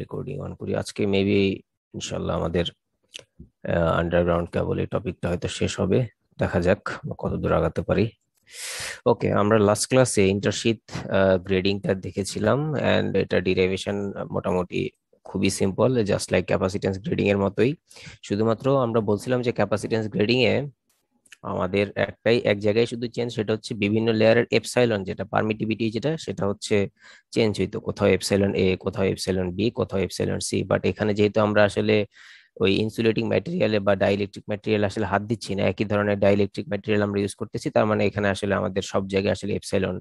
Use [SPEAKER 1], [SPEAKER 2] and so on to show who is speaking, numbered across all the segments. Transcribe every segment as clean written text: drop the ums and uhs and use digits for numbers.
[SPEAKER 1] Recording on করি। আজকে maybe ইনশাল্লাহ আমাদের আন্ডারগ্রাউন্ড কেবল এই টপিকটা হয়তো শেষ হবে। দেখা যাক কত দূর আগাতে পারি। ওকে, আমরা লাস্ট ক্লাসে ইন্টারশিট গ্রেডিংটা দেখেছিলাম, অ্যান্ড এটা ডিরাইভেশন মোটামুটি খুবই simple, just like capacitance grading এর মতোই। শুধুমাত্র আমরা বলছিলাম যে ক্যাপাসিটেন্স গ্রেডিং এ আমাদের এক জায়গায় শুধু চেঞ্জ, সেটা হচ্ছে বিভিন্ন লেয়ারের এপসাইলন, যেটা পারমিটিভিটি, যেটা সেটা হচ্ছে চেঞ্জ হইতো, কোথাও এপসাইলন এ, কোথাও এপসাইলন বি, কোথাও এপসাইলন সি। বাট এখানে যেহেতু আমরা আসলে ওই ইনসুলেটিং ম্যাটেরিয়ালে বা ডাইইলেকট্রিক ম্যাটেরিয়াল আসলে হাত দিচ্ছি না, একই ধরনের ডাইইলেকট্রিক ম্যাটেরিয়াল আমরা ইউজ করতেছি, তার মানে এখানে আসলে আমাদের সব জায়গায় আসলে এপসাইলন,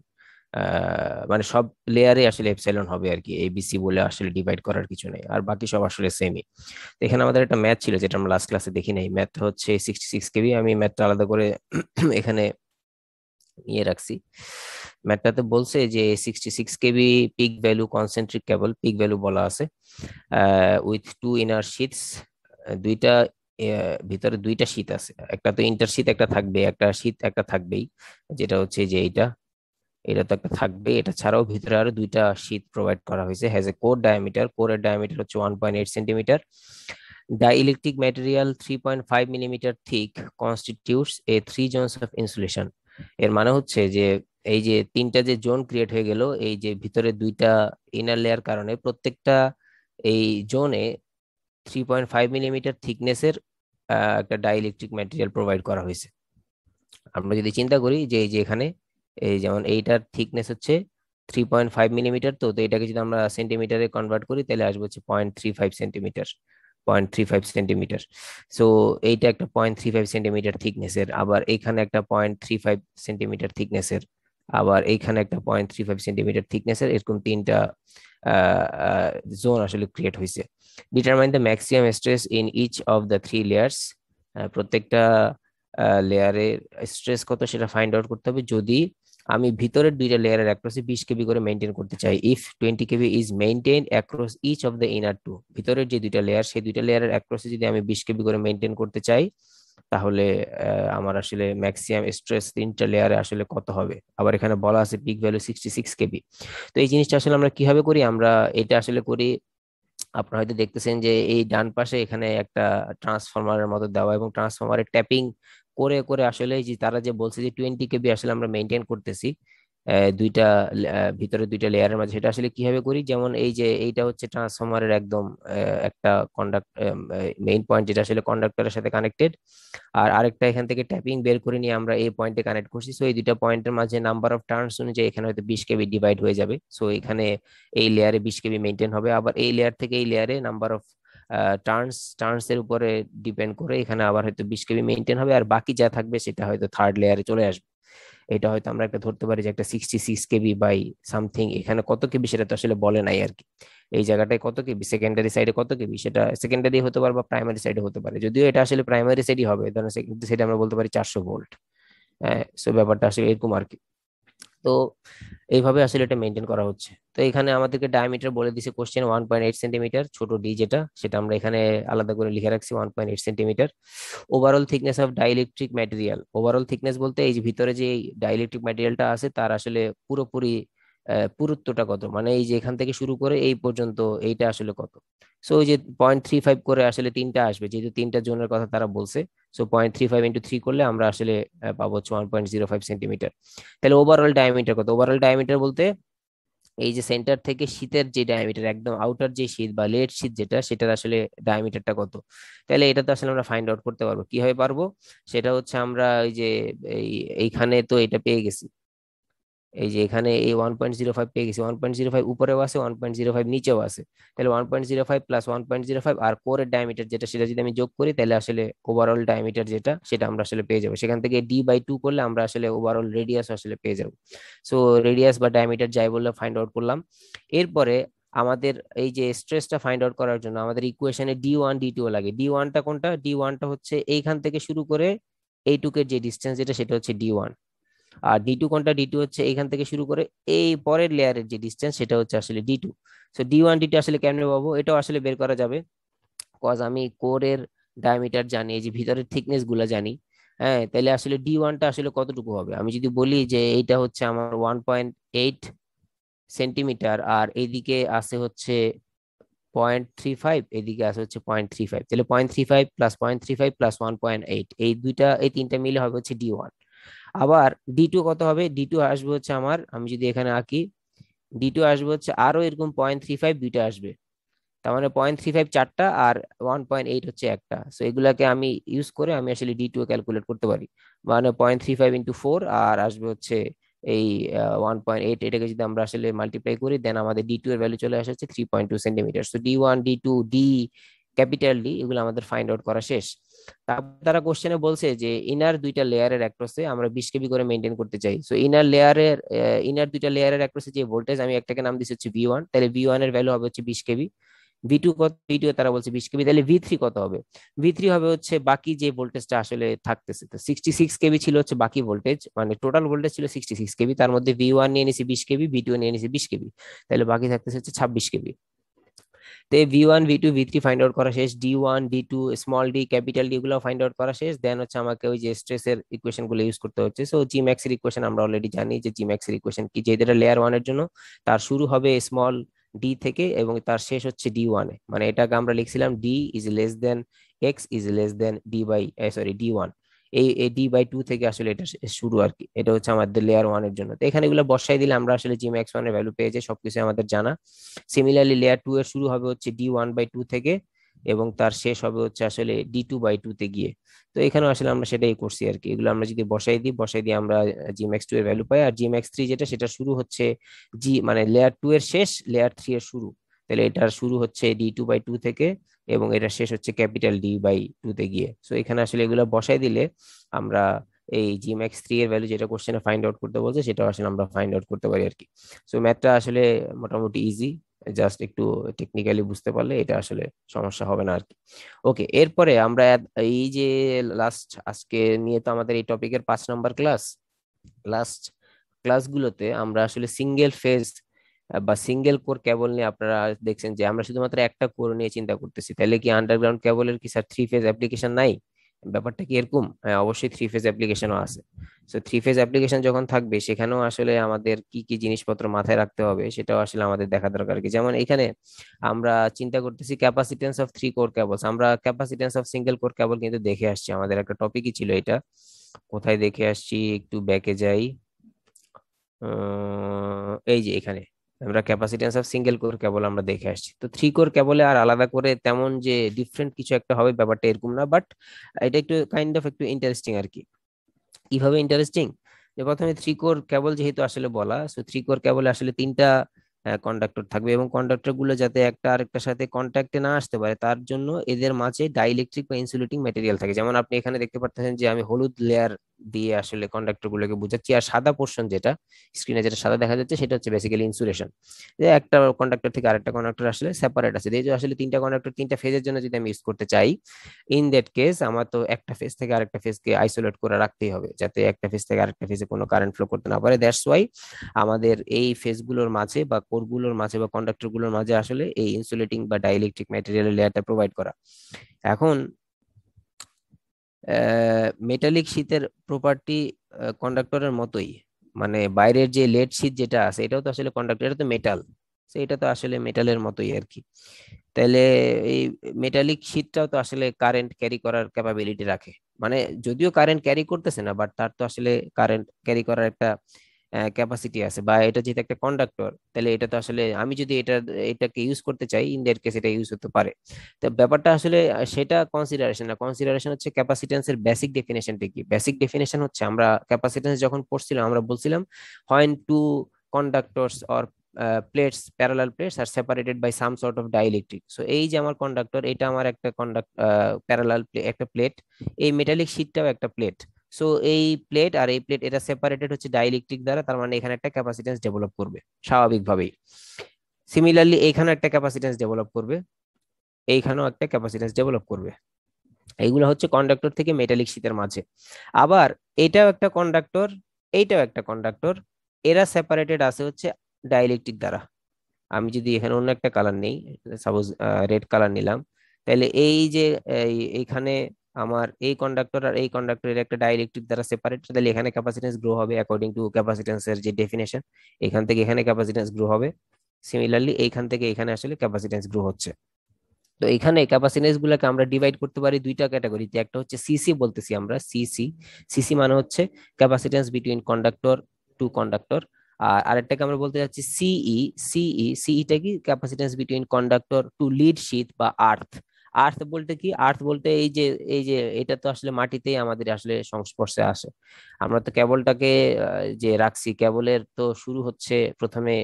[SPEAKER 1] মানে সব লেয়ারে আসলে এপসাইলন হবে আর কি, এবিসি বলে আসলে ডিভাইড করার কিছু নেই, আর বাকি সব আসলে সেমই। তো এখানে আমাদের একটা ম্যাথ ছিল যেটা আমরা লাস্ট ক্লাসে দেখি নাই, ম্যাথ হচ্ছে 66 কেবি। আমি ম্যাথটা আলাদা করে এখানে নিয়ে রাখছি। ম্যাথটাতে বলছে যে 66 কেবি পিক ভ্যালু কনসেন্ট্রিক কেবল, পিক ভ্যালু বলা আছে, উইথ টু ইনার শীটস, দুইটা ভিতরে দুইটা শীট আছে, একটা তো ইন্টার শীট একটা থাকবে, একটা শীট একটা থাকবেই, যেটা হচ্ছে যে এইটা, এটা তো একটা থাকবে, এটা ছাড়াও ভিতরে আরো দুইটা শীট প্রোভাইড করা হয়েছে, হ্যাজ এ কোর ডায়ামিটার, কোরের ডায়ামিটার হচ্ছে 1.8 centimetre. Dielectric material 3.5 millimetre thick constitutes a three zones of insulation। এর মানে হচ্ছে যে এই যে তিনটা যে জোন ক্রিয়েট হয়ে গেল, এই যে ভিতরে দুইটা ইনার লেয়ার কারণে, প্রত্যেকটা এই জোনে 3.5 মিলিমিটার থিকনেসের একটা ডাইইলেকট্রিক ম্যাটেরিয়াল প্রোভাইড করা হয়েছে। আমরা যদি চিন্তা করি যে এই যে এখানে এই যেমন এইটার থিকনেস হচ্ছে 3.5 মিলিমিটার, তো তো এটাকে যদি আমরা সেন্টিমিটারে কনভার্ট করি তাহলে আসবে হচ্ছে 0.35 সেন্টিমিটার, 0.35 সেন্টিমিটার। সো এইটা একটা 0.35 সেন্টিমিটার থিকনেসের, আবার এইখানে একটা 0.35 সেন্টিমিটার থিকনেসের, আবার এইখানে একটা 0.35 সেন্টিমিটার থিকনেসের, এরকম তিনটা জোন আসলে ক্রিয়েট হয়েছে। Determine the maximum stress in each of the three layers. প্রত্যেকটা লেয়ারের স্ট্রেস কত সেটা ফাইন্ড আউট করতে হবে যদি আমি ভিতরের দুইটা লেয়ারের অ্যাক্রসে 20 কেবি করে মেনটেন করতে চাই। If 20 KB is maintain across each of the inner two, ভিতরের যে দুইটা লেয়ার সেই দুইটা লেয়ারের অ্যাক্রসে যদি আমি 20 কেবি করে মেনটেন করতে চাই, তাহলে আমার আসলে ম্যাক্সিমাম স্ট্রেস তিনটা লেয়ারে আসলে কত হবে। আবার এখানে বলা আছে পিক ভ্যালু 66 কেবি। তো এই জিনিসটা আসলে আমরা কিভাবে করি, আমরা এটা আসলে করি, আপনারা হয়তো দেখতেছেন যে এই ডান পাশে এখানে একটা ট্রান্সফরমারের মতো দেওয়া, এবং ট্রান্সফরমারের ট্যাপিং করে করে আসলে এই যে তারা যে বলছে যে 20 কেবি আসলে আমরা মেনটেন করতেছি দুইটা ভিতরে দুইটা লেয়ারের মাঝে, সেটা আসলে কিভাবে করি, যেমন এই যে এইটা হচ্ছে ট্রান্সফরমারের একদম একটা কন্ডাক্ট মেইন পয়েন্ট, যেটা আসলে কন্ডাক্টরের সাথে কানেক্টেড, আর আরেকটা এখান থেকে ট্যাপিং বের করে নিয়ে আমরা এই পয়েন্টে কানেক্ট করছি। সো এই দুইটা পয়েন্টের মাঝে নাম্বার অফ টার্নস অনুযায়ী এখানে হয়তো 20 কেবি ডিভাইড হয়ে যাবে। সো এখানে এই লেয়ারে 20 কেবি মেনটেন হবে, আবার এই লেয়ার থেকে এই লেয়ারে নাম্বার অফ টার্নস এর উপরে ডিপেন্ড করে এখানে আবার হয়তো 20 কেবি মেনটেন হবে, আর বাকি যা থাকবে সেটা হয়তো থার্ড লেয়ারে চলে আসবে। এটা হয়তো আমরা একটা ধরতে পারি যে একটা 66 কেবি বাই সামথিং, এখানে কত কেবি সেটা তো আসলে বলে নাই আর কি। এই জায়গাটায় কত কেবি, সেকেন্ডারি সাইডে কত কেবি, সেটা সেকেন্ডারি হতে পারে বা প্রাইমারি সাইডে হতে পারে, যদিও এটা আসলে প্রাইমারি সাইডই হবে, ধরেন সেকেন্ডারি সাইডে আমরা বলতে পারি 400 ভোল্ট। হ্যাঁ, সো ব্যাপারটা আসলে এরকম আর কি। তো এইভাবে আসলে এটা মেনটেন করা হচ্ছে। তো এখানে আমাদেরকে ডায়ামিটার বলে দিছে কোশ্চেন 1.8 সেন্টিমিটার, ছোট ডি যেটা, সেটা আমরা এখানে আলাদা করে লিখে রাখছি 1.8 centimetre. Overall thickness of dielectric material, overall thickness বলতে এই যে ভিতরে যে ডাইইলেকট্রিক ম্যাটেরিয়ালটা আছে তার আসলে পুরোপুরি পুরুত্বটা কত, মানে এই যে এখান থেকে শুরু করে এই পর্যন্ত এইটা আসলে কত। সো ওই যে 0.35 করে আসলে তিনটা আসবে, যেহেতু তিনটা জোনের কথা তারা বলছে। সো 0.35 × 3 করলে আমরা আসলে পাবো হচ্ছে 1.05 সেন্টিমিটার। তাহলে ওভারঅল ডায়ামিটার কত, ওভারঅল ডায়ামিটার বলতে এই যে সেন্টার থেকে শীতের যে ডায়ামিটার, একদম আউটার যে শীত বা লেট শীত যেটা, সেটার আসলে ডায়ামিটারটা কত। তাহলে এটা তো আসলে আমরা ফাইন্ড আউট করতে পারবো, কিভাবে পারবো, সেটা হচ্ছে আমরা ওই যে এই এইখানে তো এটা পেয়ে গেছি, এই যে এখানে এই 1.05 পেয়ে গেছি, 1.05 উপরেও আছে, 1.05 নিচেও আছে। তাহলে 1.05 প্লাস 1.05 আর কোরের ডায়ামিটার যেটা, সেটা যদি আমি যোগ করি তাহলে আসলে ওভারঅল ডায়ামিটার যেটা সেটা আমরা আসলে পেয়ে যাবো। সেখান থেকে d/2 করলে আমরা আসলে ওভারঅল রেডিয়াস আসলে পেয়ে যাবো। সো রেডিয়াস বা ডায়ামিটার যাই বললে ফাইন্ড আউট করলাম। এরপরে আমাদের এই যে স্ট্রেসটা ফাইন্ড আউট করার জন্য আমাদের ইকুয়েশনে d1 d2 লাগে। d1টা কোনটা, d1টা হচ্ছে এইখান থেকে শুরু করে এইটুকের যে ডিস্টেন্স যেটা, সেটা হচ্ছে d1। আর ডি টু কোনটা, ডি টু হচ্ছে এখান থেকে শুরু করে এই পরের লেয়ারের যে ডিস্টেন্স সেটা হচ্ছে আসলে D two. So d1 d2 আসলে কেমনে পাবো, এটাও আসলে বের করা যাবে, কজ আমি কোরের ডায়ামিটার জানি, এই যে ভিতরের থিকনেস গুলা জানি। হ্যাঁ, তাহলে আসলে d1টা আসলে কতটুকু হবে, আমি যদি বলি যে এইটা হচ্ছে আমার 1.8 সেন্টিমিটার, আর এইদিকে আছে হচ্ছে 0.35, এদিকে আছে হচ্ছে 0.35, তাহলে 0.35 প্লাস 0.35 প্লাস 1.8, এই তিনটা মিলে হবে হচ্ছে D1। আবার D2 কত হবে? D2 আসবে হচ্ছে আমার, আমি যদি এখানে আঁকি, D2 আসবে হচ্ছে আরো এরকম 0.35 দুইটা আসবে, তার মানে 0.35 চারটা আর 1.8 হচ্ছে একটা। সো এগুলাকে আমি ইউজ করে আমি আসলে D2 ক্যালকুলেট করতে পারি, মানে 0.35 × 4 আর আসবে হচ্ছে এই 1.8, এটাকে যদি আমরা আসলে মাল্টিপ্লাই করি দেন আমাদের D2 এর ভ্যালু চলে আসে হচ্ছে 3.2 centimetre. So D1 D2 capital D এগুলো আমাদের ফাইন্ড আউট করা শেষ। তারপর তারা কোশ্চেনে বলছে যে ইনার দুইটা লেয়ারের অ্যাক্রসে আমরা 20 কেবি করে মেনটেন করতে চাই। সো ইনার দুইটা লেয়ারের অ্যাক্রসে যে ভোল্টেজ, আমি একটাকে নাম দিচ্ছি হচ্ছে V1, তাহলে V1 এর ভ্যালু হবে হচ্ছে 20 কেবি। V2 কত? V2 তারা বলছে 20 কেবি, তাহলে V3 কত হবে? V3 হবে হচ্ছে বাকি যে ভোল্টেজটা আসলে থাকতেছে, তো 66 কেবি ছিল হচ্ছে বাকি ভোল্টেজ, মানে টোটাল ভোল্টেজ ছিল 66 কেবি, তার মধ্যে V1 নিয়ে নিছি 20 কেবি, V2 নিয়ে নিছি 20 কেবি, তাহলে বাকি থাকতেছে হচ্ছে 26 কেবি। তো V1 V2 V3 find out করা শেষ, D1 D2 small D capital D এগুলো ফাইন্ড আউট করা শেষ, দেন হচ্ছে আমাকে ওই যে স্ট্রেসের ইকুয়েশন গুলো ইউজ করতে হচ্ছে। সো জি ম্যাক্স এর ইকুয়েশন আমরা অলরেডি জানি যে জি ম্যাক্স এর ইকুয়েশন কি, যে এটা লেয়ার 1 এর জন্য তার শুরু হবে স্মল ডি থেকে এবং তার শেষ হচ্ছে D1 এ, মানে এটাকে আমরা লিখছিলাম D is less than x is less than D by sorry D1, এই D/2 থেকে আসলে এটা শুরু আর কি। এটা হচ্ছে আমাদের লেয়ার 1 এর জন্য। তো এখানে এগুলো বসাই দিলে আমরা আসলে জি ম্যাক্স 1 এর ভ্যালু পেয়ে যাই, সবকিছু আমাদের জানা। সিমিলারলি লেয়ার 2 এর শুরু হবে হচ্ছে D1/2 থেকে এবং তার শেষ হবে হচ্ছে আসলে D2/2 তে গিয়ে। তো এখানে আসলে আমরা সেটাই করছি আর কি, এগুলো আমরা যদি বসাই দিই আমরা Gmax 2 এর ভ্যালু পাই। আর Gmax 3 যেটা, সেটা শুরু হচ্ছে মানে লেয়ার 2 এর শেষ লেয়ার 3 এর শুরু, তাহলে এটার শুরু হচ্ছে D2/2 থেকে এবং এটা শেষ হচ্ছে ক্যাপিটাল D/2 তে গিয়ে। সো এখানে আসলে এগুলো বসাই দিলে আমরা এই Gmax 3 এর ভ্যালু যেটা কোশ্চেনে ফাইন্ড আউট করতে বলছে সেটা আসলে আমরা ফাইন্ড আউট করতে পারি আর কি। সো ম্যাথটা আসলে মোটামুটি ইজি, জাস্ট একটু টেকনিক্যালি বুঝতে পারলে এটা আসলে সমস্যা হবে না আর কি। ওকে, এরপরে আমরা এই যে লাস্ট আজকে নিয়ে তো আমাদের এই টপিকের 5 নম্বর ক্লাস, লাস্ট ক্লাসগুলোতে আমরা আসলে সিঙ্গেল ফেজ বা সিঙ্গেল কোর কেবল নিয়ে, আপনারা দেখছেন যে আমরা শুধুমাত্র একটা কোর নিয়ে চিন্তা করতেছি, তাহলে কি আন্ডারগ্রাউন্ড কেবলের কি স্যার 3 ফেজ অ্যাপ্লিকেশন নাই? ব্যাপারটা কি এরকম? হ্যাঁ, অবশ্যই 3 ফেজ অ্যাপ্লিকেশনও আছে। তো 3 ফেজ অ্যাপ্লিকেশন যখন থাকবে সেখানেও আসলে আমাদের কি কি জিনিসপত্র মাথায় রাখতে হবে সেটাও আসলে আমাদের দেখা দরকার কি। যেমন এখানে আমরা চিন্তা করতেছি ক্যাপাসিটেন্স অফ 3 কোর কেবলস, আমরা ক্যাপাসিটেন্স অফ সিঙ্গেল কোর কেবল কিন্তু দেখে আসছি, আমাদের একটা টপিকই ছিল এটা। কোথায় দেখে আসছি, একটু ব্যাকে যাই, এই যে এখানে আমরা ক্যাপাসিটেন্স অফ সিঙ্গেল কোর কেবল আমরা দেখে আসছি। তো 3 কোর কেবলে আর আলাদা করে তেমন যে ডিফারেন্ট কিছু একটা হবে ব্যাপারটা এরকম না, বাট এটা একটু কাইন্ড অফ একটু ইন্টারেস্টিং আর কি। কিভাবে ইন্টারেস্টিং? যে প্রথমে 3 কোর কেবল যেহেতু আসলে বলা, সো 3 কোর কেবলে আসলে তিনটা কন্ডাক্টর থাকবে এবং কন্ডাক্টর গুলো যাতে একটা আরেকটার সাথে কন্ট্যাক্টে না আসতে পারে তার জন্য এদের মাঝে ডাইইলেকট্রিক বা ইনসুলেটিং ম্যাটেরিয়াল থাকে। যেমন আপনি এখানে দেখতে পাচ্ছেন যে আমি হলুদ লেয়ার দিয়ে আসলে কন্ডাক্টর গুলোকে বুঝাচ্ছি, আর সাদা পোর্শন যেটা স্ক্রিনে যেটা সাদা দেখা যাচ্ছে সেটা হচ্ছে বেসিক্যালি ইনসুলেশন। যে একটা কন্ডাক্টর থেকে আরেকটা কন্ডাক্টর আসলে সেপারেট আছে, এই যে আসলে তিনটা কন্ডাক্টর তিনটা ফেজের জন্য যদি আমি ইউজ করতে চাই, ইন দ্যাট কেস আমার তো একটা ফেজ থেকে আরেকটা ফেজকে আইসোলেট করে রাখতেই হবে যাতে একটা ফেজ থেকে আরেকটা ফেজে কোনো কারেন্ট ফ্লো করতে না পারে। দ্যাটস ওয়াই আমাদের এই ফেজগুলোর মাঝে বা কোরগুলোর মাঝে বা কন্ডাক্টর গুলোর মাঝে আসলে এই ইনসুলেটিং বা ডাইইলেকট্রিক ম্যাটেরিয়ালের লেয়ারটা প্রোভাইড করা। এখন মেটালিক শীটের প্রপার্টি কন্ডাক্টরের মতোই, মানে বাইরের যে লেড শীট যেটা আছে এটাও তো আসলে কন্ডাক্টর, এটা তো মেটাল, এটা তো আসলে মেটালের মতোই আর কি। তাহলে এই মেটালিক শীটটাও তো আসলে কারেন্ট ক্যারি করার ক্যাপাবিলিটি রাখে, মানে যদিও কারেন্ট ক্যারি করতেছে না বাট তার তো আসলে কারেন্ট ক্যারি করার একটা ক্যাপাসিটি আছে, বা এটা যেহেতু একটা কন্ডাক্টর তাহলে এটা তো আসলে আমি যদি এটাকে ইউজ করতে চাই ইন দ্যাট কেস এটা ইউজ হতে পারে। তো ব্যাপারটা আসলে সেটা কনসিডারেশন না, কনসিডারেশন হচ্ছে ক্যাপাসিটেন্সের বেসিক ডেফিনেশনটা কি। বেসিক ডেফিনেশন হচ্ছে আমরা ক্যাপাসিটেন্স যখন পড়ছিলাম আমরা বলছিলাম when two conductors or plates parallel plates are separated by some sort of dielectric. So এই যে আমার কন্ডাক্টর, এটা আমার একটা প্যারালাল একটা প্লেট, এই মেটালিক শীটটাও একটা প্লেট। সো এই প্লেট আর এই প্লেট এটা সেপারেটেড হচ্ছে ডাইইলেকট্রিক দ্বারা, তার মানে এখানে একটা ক্যাপাসিটেন্স ডেভেলপ করবে স্বাভাবিকভাবেই। সিমিলারলি এইখানে একটা ক্যাপাসিটেন্স ডেভেলপ করবে, এইখানেও একটা ক্যাপাসিটেন্স ডেভেলপ করবে। এইগুলো হচ্ছে কন্ডাক্টর থেকে মেটালিক শীটের মাঝে। আবার এটাও একটা কন্ডাক্টর, এইটাও একটা কন্ডাক্টর, এরা সেপারেটেড আছে হচ্ছে ডাইইলেকট্রিক দ্বারা। আমি যদি এখানে অন্য একটা কালার নেই, সাপোজ রেড কালার নিলাম, তাহলে এই যে এইখানে আমার এই কন্ডাক্টর আর এই কন্ডাক্টরের একটা ডাইইলেকট্রিক দ্বারা সেপারেট, তাহলে এখানে ক্যাপাসিটেন্স গ্রো হবে অ্যাকর্ডিং টু ক্যাপাসিটেন্সের যে ডেফিনেশন, এখান থেকে এখানে ক্যাপাসিটেন্স গ্রো হবে। সিমিলারলি এইখান থেকে এখানে আসলে ক্যাপাসিটেন্স গ্রো হচ্ছে। তো এখানে ক্যাপাসিটেন্স গুলোকে আমরা ডিভাইড করতে পারি দুইটা ক্যাটাগরিতে। একটা হচ্ছে সিসি বলতেছি আমরা, সিসি। সিসি মানে হচ্ছে capacitance between conductor to conductor. আর আরেকটাকে আমরা বলতে যাচ্ছি সিই। সিইটা কি? Capacitance between conductor to lead sheet বা আর্থ। আর্থ বলতে কি? আর্থ বলতে এই যে এটা তো আসলে মাটিতেই আমাদের আসলে সংস্পর্শে আসে। আমরা তো কেবলটাকে যে রাখছি, কেবলের তো শুরু হচ্ছে প্রথমে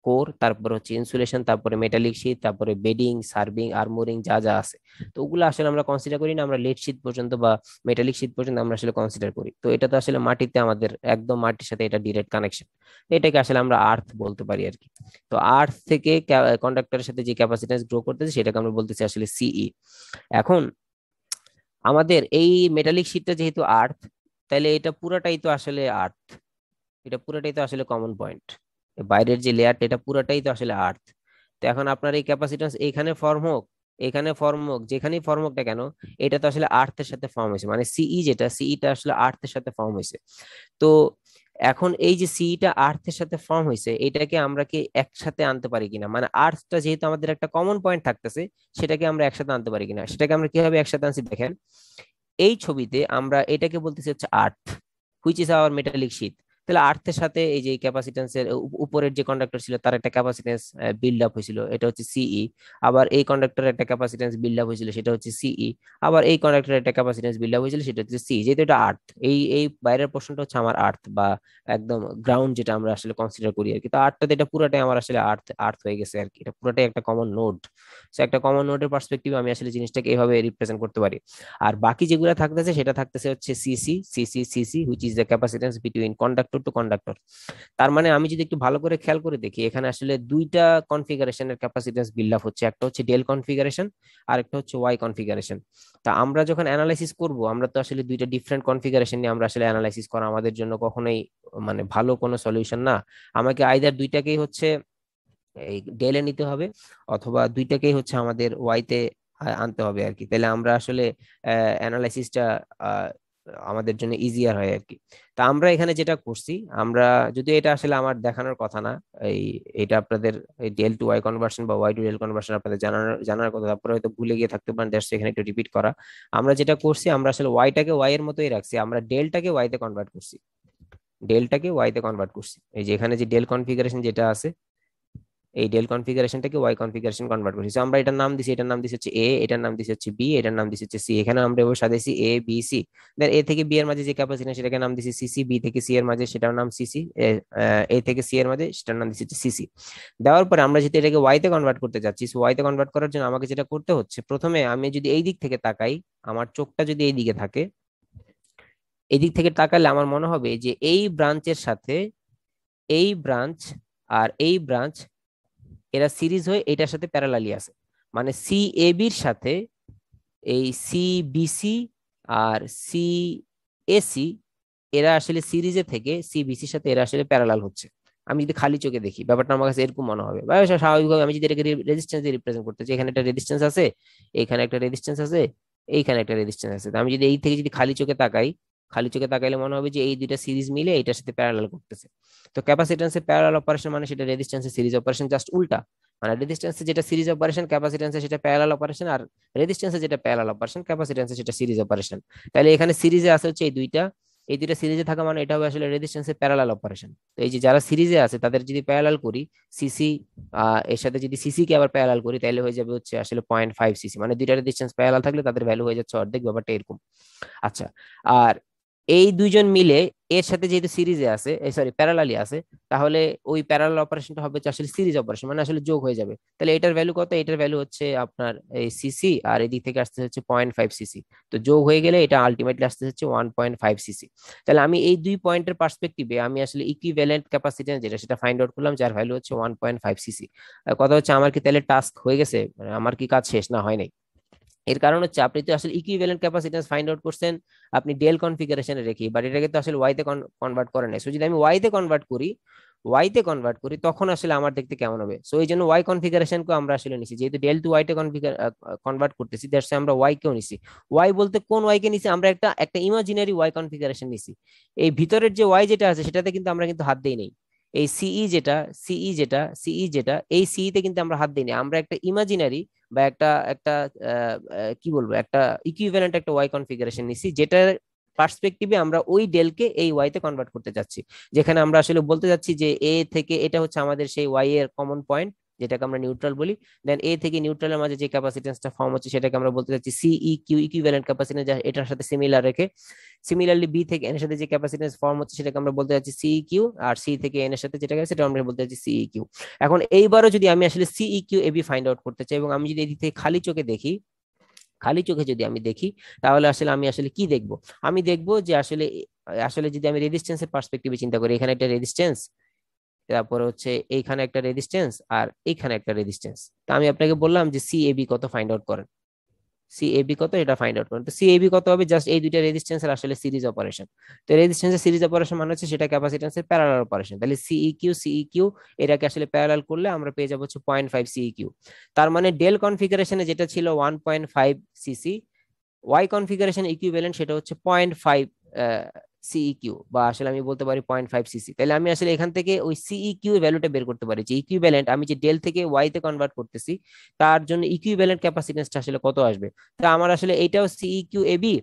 [SPEAKER 1] কোর, তারপর হচ্ছে ইনসুলেশন, তারপরে মেটালিক শীট, তারপরে বেডিং, সার্ভিং, আর্মোরিং যা যা আছে। তো ওগুলো আসলে আমরা কনসিডার করি না, আমরা লেড শীট পর্যন্ত বা মেটালিক শীট পর্যন্ত আমরা আসলে কনসিডার করি। তো এটা তো আসলে মাটিতে আমাদের একদম মাটির সাথে এটা ডিরেক্ট কানেকশন। এটাকে আসলে আমরা আর্থ বলতে পারি আর কি। তো আর্থ থেকে কন্ডাক্টরের সাথে যে ক্যাপাসিটেন্স গ্রো করতেছে সেটাকে আমরা বলতেছি আসলে সিই। এখন আমাদের এই মেটালিক শীটটা যেহেতু আর্থ, তাহলে এটা পুরাটাই তো আসলে আর্থ, এটা পুরোটাই তো আসলে কমন পয়েন্ট। বাইরের যে লেয়ারটা এটা পুরোটাই তো আসলে আর্থ। তো এখন আপনার এই ক্যাপাসিট্যান্স এখানে ফর্ম হোক, এখানে ফর্ম হোক, যেখানেই ফর্ম হোক না কেন, এটা তো আসলে আর্থের সাথে ফর্ম হয়েছে, মানে সিই যেটা, সিইটা আসলে আর্থের সাথে ফর্ম হয়েছে। তো এখন এই যে সিইটা আর্থের সাথে ফর্ম হয়েছে, এটাকে আমরা কি একসাথে আনতে পারি কিনা, মানে আর্থটা যেহেতু আমাদের একটা কমন পয়েন্ট থাকতেছে, সেটাকে আমরা একসাথে আনতে পারি কিনা, সেটাকে আমরা কিভাবে একসাথে আনছি দেখেন। এই ছবিতে আমরা এটাকে বলতেছি হচ্ছে earth, which is our metallic sheet. তাহলে আর্থের সাথে এই যে ক্যাপাসিটেন্সের উপরের যে কন্ডাক্টর ছিল তার একটা ক্যাপাসিটেন্স বিল্ড আপ হয়েছিল, এটা হচ্ছে সিই। আবার এই কন্ডাক্টরের একটা ক্যাপাসিটেন্স বিল্ড আপ হয়েছিল, সেটা হচ্ছে সিই। আবার এই কন্ডাক্টরের একটা ক্যাপাসিটেন্স বিল্ড আপ হয়েছিল, সেটা হচ্ছে সি। যেহেতু এটা আর্থ, এই এই বাইরের পোর্শনটা হচ্ছে আমার আর্থ বা একদম গ্রাউন্ড, যেটা আমরা আসলে কনসিডার করি আর কি। তো আর্থটাতে এটা পুরোটাই আমার আসলে আর্থ আর্থ হয়ে গেছে আর কি, এটা পুরোটাই একটা কমন নোড। সো একটা কমন নোডের পার্সপেক্টিভ আমি আসলে জিনিসটাকে এইভাবে রিপ্রেজেন্ট করতে পারি। আর বাকি যেগুলো থাকতেছে সেটা থাকতেছে হচ্ছে CC which is the capacitance between conductor to conductor. তার মানে আমি যদি একটু ভালো করে খেয়াল করে দেখি, এখানে আসলে দুইটা কনফিগারেশনের ক্যাপাসিটেন্স বিল্ড আপ হচ্ছে, একটা হচ্ছে ডেল কনফিগারেশন আর একটা হচ্ছে ওয়াই কনফিগারেশন। তা আমরা যখন অ্যানালাইসিস করব, আমরা তো আসলে দুইটা ডিফারেন্ট কনফিগারেশন নিয়ে আমরা আসলে অ্যানালাইসিস করা আমাদের জন্য কখনোই মানে ভালো কোনো সলিউশন না। আমাকে আইদার দুইটাকেই হচ্ছে এই ডেলে নিতে হবে, অথবা দুইটাকেই হচ্ছে আমাদের ওয়াইতে আনতে হবে আর কি। তাহলে আমরা আসলে অ্যানালাইসিসটা আমাদের জন্য ইজিয়ার হয় আর কি। তা আমরা এখানে যেটা করছি, আমরা যদি এটা আসলে আমার দেখানোর কথা না, এই এটা আপনাদের এই ডেল টু ওয়াই কনভার্সন বা ওয়াই টু ডেল কনভার্সন আপনাদের জানার জানার কথা, তারপরে হয়তো ভুলে গিয়ে থাকতে পারেন, জাস্ট এখানে একটু রিপিট করা। আমরা যেটা করছি, আমরা আসলে ওয়াইটাকে ওয়াই এর মতোই রাখছি, আমরা ডেলটাকে ওয়াইতে কনভার্ট করছি, ডেলটাকে ওয়াইতে কনভার্ট করছি। এই যে এখানে যে ডেল কনফিগারেশন যেটা আছে, এই ডেল কনফিগারেশনটাকে ওয়াই কনফিগারেশন কনভার্ট করছি। So আমরা এটার নাম দিছি, এটার নাম দিছি হচ্ছে এ, এটার নাম দিছি হচ্ছে বি, এটার নাম দিছি হচ্ছে সি। এখানে আমরা এবার সাজাইছি এ বি সি। দেন এ থেকে বি এর মাঝে যে ক্যাপাসিট্যান্স সেটাকে নাম দিছি সিসি, বি থেকে সি এর মাঝে সেটার নাম সিসি, এ থেকে সি এর মাঝে সেটার নাম দিছি হচ্ছে সিসি। দেওয়ার পরে আমরা যদি এটাকে ওয়াই তে কনভার্ট করতে যাচ্ছি, ওয়াই তে কনভার্ট করার জন্য আমাকে যেটা করতে হচ্ছে, প্রথমে আমি যদি এই দিক থেকে তাকাই, আমার চোখটা যদি এই দিকে থাকে, এই দিক থেকে তাকালে আমার মনে হবে যে এই ব্রাঞ্চের সাথে এই ব্রাঞ্চ আর এই ব্রাঞ্চ, এরা সিরিজ হয়ে এটার সাথে প্যারালালি আছে। মানে সি এ বির সাথে এই সি বিসি আর সি এসি, এরা আসলে সিরিজে থেকে সি বিসির সাথে এরা আসলে প্যারালাল হচ্ছে। আমি যদি খালি চোখে দেখি, ব্যাপারটা আমার কাছে এরকম মনে হবে। বা স্বাভাবিকভাবে আমি যদি এটাকে রেজিস্ট্যান্স দিয়ে রিপ্রেজেন্ট করতে চাই, এখানে একটা রেজিস্ট্যান্স আছে, এখানে একটা রেজিস্ট্যান্স আছে, এইখানে একটা রেজিস্ট্যান্স আছে। তো আমি যদি এই থেকে যদি খালি চোখে তাকাই, খালি চোখে তাকাইলে মনে হবে যে এই দুইটা সিরিজ মিলে এটার সাথে প্যারালাল করতেছে। তো ক্যাপাসিট্যান্সের প্যারালাল অপারেশন মানে সেটা রেজিস্ট্যান্সের সিরিজ অপারেশন, জাস্ট উল্টা। মানে রেজিস্ট্যান্সে যেটা সিরিজ অপারেশন, ক্যাপাসিট্যান্সে সেটা প্যারালাল অপারেশন, আর রেজিস্ট্যান্সে যেটা প্যারালাল অপারেশন, ক্যাপাসিট্যান্সে সেটা সিরিজ অপারেশন। তাহলে এখানে সিরিজে আছে হচ্ছে এই দুইটা, এই দুইটা সিরিজে থাকা মানে এটা হবে আসলে রেজিস্ট্যান্সের প্যারালাল অপারেশন। তো এই যে যারা সিরিজে আছে তাদের যদি প্যারালাল করি, সিসি এর সাথে যদি সিসি কে আবার প্যারালাল করি, তাহলে হয়ে যাবে হচ্ছে আসলে 0.5 সিসি। মানে দুইটা রেজিস্ট্যান্স প্যারালাল থাকলে তাদের ভ্যালু হয়ে যাচ্ছে অর্ধেক, ব্যাপারটা এরকম। আচ্ছা, আর এই দুইজন মিলে এর সাথে যেহেতু সিরিজে আছে, সরি প্যারালালি আছে, তাহলে ওই প্যারালাল অপারেশনটা হবে হচ্ছে আসলে সিরিজ অপারেশন, মানে আসলে যোগ হয়ে যাবে। তাহলে এটার ভ্যালু কত? এটার ভ্যালু হচ্ছে আপনার এই সিসি, আর এদিক থেকে আসতে হচ্ছে 0.5 সিসি। তো যোগ হয়ে গেলে এটা আলটিমেটলি আসতে হচ্ছে 1.5 সিসি। তাহলে আমি এই দুই পয়েন্টের পার্সপেক্টিভে আমি আসলে ইকুইভ্যালেন্ট ক্যাপাসিটেন্স যেটা, সেটা ফাইন্ড আউট করলাম, যার ভ্যালু হচ্ছে 1.5 সিসি। কথা হচ্ছে আমার কি তাহলে টাস্ক হয়ে গেছে, মানে আমার কি কাজ শেষ? না, হয় নাই। এর কারণ হচ্ছে আপনি তো আসলে ইকুইভ্যালেন্ট ক্যাপাসিট্যান্স ফাইন্ড আউট করছেন আপনি ডেল কনফিগারেশনে রেখে, বাট এটাকে তো আসলে ওয়াইতে কনভার্ট করেন নাই। সো যদি আমি ওয়াইতে কনভার্ট করি তখন আসলে আমার দেখতে কেমন হবে? সো এই জন্য ওয়াই কনফিগারেশনকে আমরা আসলে নিছি, যেহেতু ডেল টু ওয়াইতে কনভার্ট করতেছি, দ্যাটস আমরা ওয়াই কেও নিছি। ওয়াই বলতে কোন ওয়াই কে নিছি? আমরা একটা একটা ইমাজিনারি ওয়াই কনফিগারেশন নিছি। এই ভিতরের যে ওয়াই যেটা আছে সেটাতে কিন্তু আমরা কিন্তু হাত দেই নেই। এই সিই যেটা এই সিই তে কিন্তু আমরা হাত দিইনি, আমরা একটা ইমাজিনারি বা একটা একটা কি বলবো, একটা ইকুইভ্যালেন্ট একটা ওয়াই কনফিগারেশন নিছি, যেটার পার্সপেক্টিভে আমরা ওই ডেলকে এই ওয়াই তে কনভার্ট করতে যাচ্ছি। যেখানে আমরা আসলে বলতে যাচ্ছি যে এ থেকে এটা হচ্ছে আমাদের সেই ওয়াই এর কমন পয়েন্ট, যেটাকে আমরা নিউট্রাল বলি। দেন এ থেকে নিউট্রালের মাঝে যে ক্যাপাসিটেন্সটা ফর্ম হচ্ছে সেটাকে আমরা বলতে চাচ্ছি সিই কিউ, ইকুইভ্যালেন্ট ক্যাপাসিটেন্স, যা এটার সাথে সিমিলার রেখে। সিমিলারলি বি থেকে এন এর সাথে যে ক্যাপাসিটেন্স ফর্ম হচ্ছে সেটাকে আমরা বলতে যাচ্ছি সিই কিউ, আর সি থেকে এন এর সাথে যেটা গেছে সেটা আমরা বলতে যাচ্ছি সিই কিউ। এখন এইবারও যদি আমি আসলে সিই কিউ এবি ফাইন্ড আউট করতে চাই, এবং আমি যদি এদিক থেকে খালি চোখে যদি আমি দেখি, তাহলে আসলে আমি আসলে কি দেখবো? আমি দেখবো যে আসলে আসলে যদি আমি রেজিস্ট্যান্সের পার্সপেক্টিভে চিন্তা করি, এখানে একটা রেজিস্ট্যান্স, তারপরে হচ্ছে এইখানে একটা রেজিস্ট্যান্স, আর এইখানে একটা রেজিস্ট্যান্স। তা আমি আপনাকে বললাম যে সি এবি কত ফাইন্ড আউট করেন, সি এবি কত এটা ফাইন্ড আউট করেন। তো সি এবি কত হবে? জাস্ট এই দুইটা রেজিস্ট্যান্সের আসলে সিরিজ অপারেশন। তো রেজিস্ট্যান্সের সিরিজ অপারেশন মানে হচ্ছে সেটা ক্যাপাসিট্যান্সের প্যারালাল অপারেশন। তাহলে সিই কিউ এটাকে আসলে প্যারালাল করলে আমরা পেয়ে যাবো হচ্ছে 0.5 সিই কিউ। তার মানে ডেল কনফিগারেশনে যেটা ছিল 1.5 সিসি, ওয়াই কনফিগারেশন ইকুইভ্যালেন্ট সেটা হচ্ছে 0.5 সিই কিউ, বা আসলে আমি বলতে পারি 0.5 সিসি। তাহলে আমি আসলে এখান থেকে ওই সিই কিউ এর ভ্যালুটা বের করতে পারি, যে ইকুইভ্যালেন্ট আমি যে ডেল থেকে ওয়াই তে কনভার্ট করতেছি তার জন্য ইকুইভ্যালেন্ট ক্যাপাসিটেন্সটা আসলে কত আসবে। তো আমার আসলে এইটাও সিই কিউ এবি,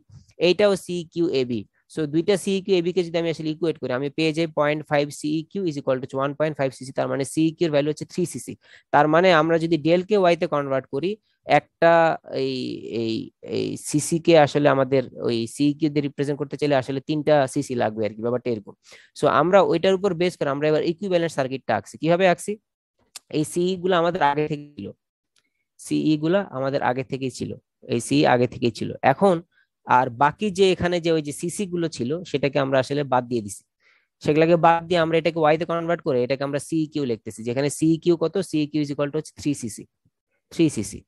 [SPEAKER 1] এইটাও সিই কিউ এবি। সো দুইটা সিই কিউ এবি কে যদি আমি আসলে ইকুয়েট করি, আমি পেয়ে যাই 0.5 CE Q is equal to 1.5 CC. তার মানে সিই কিউ এর ভ্যালু হচ্ছে 3 সিসি। তার মানে আমরা যদি ডেল কে ওয়াই তে কনভার্ট করি, একটা এই এই এই সিসি কে আসলে আমাদের ওই সি কে দিয়ে রিপ্রেজেন্ট করতে চাইলে আসলে 3টা সিসি লাগবে আর কি, ব্যাপারটা এরকম। সো আমরা ওইটার উপর বেস করে আমরা এবার ইকুইভ্যালেন্ট সার্কিটটা আঁকছি। কিভাবে আঁকছি? এই সিই গুলো আমাদের আগে থেকে ছিল, সিই গুলা আমাদের আগে থেকেই ছিল, এই সিই আগে থেকেই ছিল। এখন আর বাকি যে এখানে যে ওই যে সিসি গুলো ছিল সেটাকে আমরা আসলে বাদ দিয়ে দিছি। সেগুলোকে বাদ দিয়ে আমরা এটাকে ওয়াই তে কনভার্ট করে এটাকে আমরা সিই কিউ লিখতেছি, যেখানে সিই কিউ কত? সিই কিউ ইজ ইকুয়াল টু হচ্ছে 3 সিসি, 3 সিসি।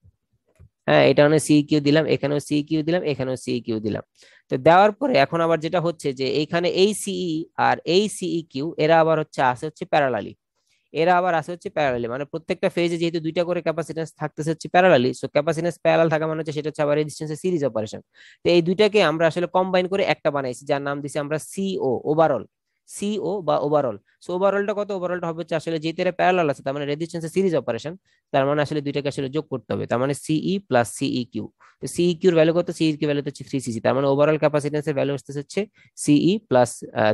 [SPEAKER 1] হ্যাঁ, এটা মানে সি কিউ দিলাম, এখানেও সি কিউ দিলাম, এখানেও সি কিউ দিলাম। তো দেওয়ার পরে এখন আবার যেটা হচ্ছে যে এইখানে এই সিই আর এই সিই কিউ এরা আবার হচ্ছে আসে হচ্ছে প্যারালালি, এরা আবার আসে হচ্ছে প্যারালালি, মানে প্রত্যেকটা ফেজে যেহেতু দুইটা করে ক্যাপাসিটেন্স থাকতেছে হচ্ছে প্যারালালি, সো ক্যাপাসিটেন্স প্যারালাল থাকা মানে হচ্ছে সেটা হচ্ছে আবার রেজিস্ট্যান্সের সিরিজ অপারেশন। তো এই দুইটাকে আমরা আসলে কম্বাইন করে একটা বানাইছি, যার নাম দিছি আমরা সিও, ওভারঅল, সিও বা ওভারঅল। সো ওভারঅলটা কত? ওভারঅলটা হবে হচ্ছে আসলে যেহেতু এরা প্যারালাল আছে তার মানে রেজিস্ট্যান্সের সিরিজ অপারেশন, তার মানে আসলে দুইটাকে আসলে যোগ করতে হবে, তার মানে সিই প্লাস সিই কিউ। তো সিই কিউর ভ্যালু কত? সিই কিউ ভ্যালু হচ্ছে 3 সিসি, তার মানে ওভারঅল ক্যাপাসিটেন্সের ভ্যালু হচ্ছে সিই প্লাস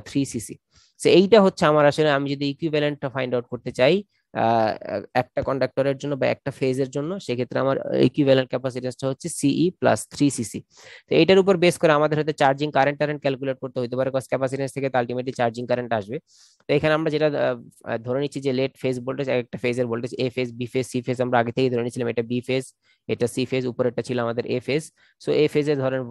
[SPEAKER 1] 3 সিসি। তো এইটা হচ্ছে আমার আসলে, আমি যদি ইকুইভ্যালেন্টটা ফাইন্ড আউট করতে চাই আহ, একটা কন্ডাক্টরের জন্য বা একটা ফেজের জন্য, সেক্ষেত্রে আমার ইকুইভ্যালেন্ট ক্যাপাসিটেন্সটা হচ্ছে সিই প্লাস 3 সিসি। তো এইটার উপর বেস করে আমাদের হয়তো চার্জিং কারেন্ট টারেন্ট ক্যালকুলেট করতে হতে পারে, কজ ক্যাপাসিটেন্স থেকে তো আলটিমেটলি চার্জিং কারেন্ট আসবে। তো এখানে আমরা যেটা ধরে নিচ্ছি যে লেট ফেজ ভোল্টেজ, একটা ফেজের voltage A phase, B phase, C phase, আমরা আগে থেকেই ধরে নিচ্ছিলাম এটা বি ফেজ, এটা সি ফেজ, উপরেরটা ছিল আমাদের এ ফেজ। সো এ ফেজে ধরেন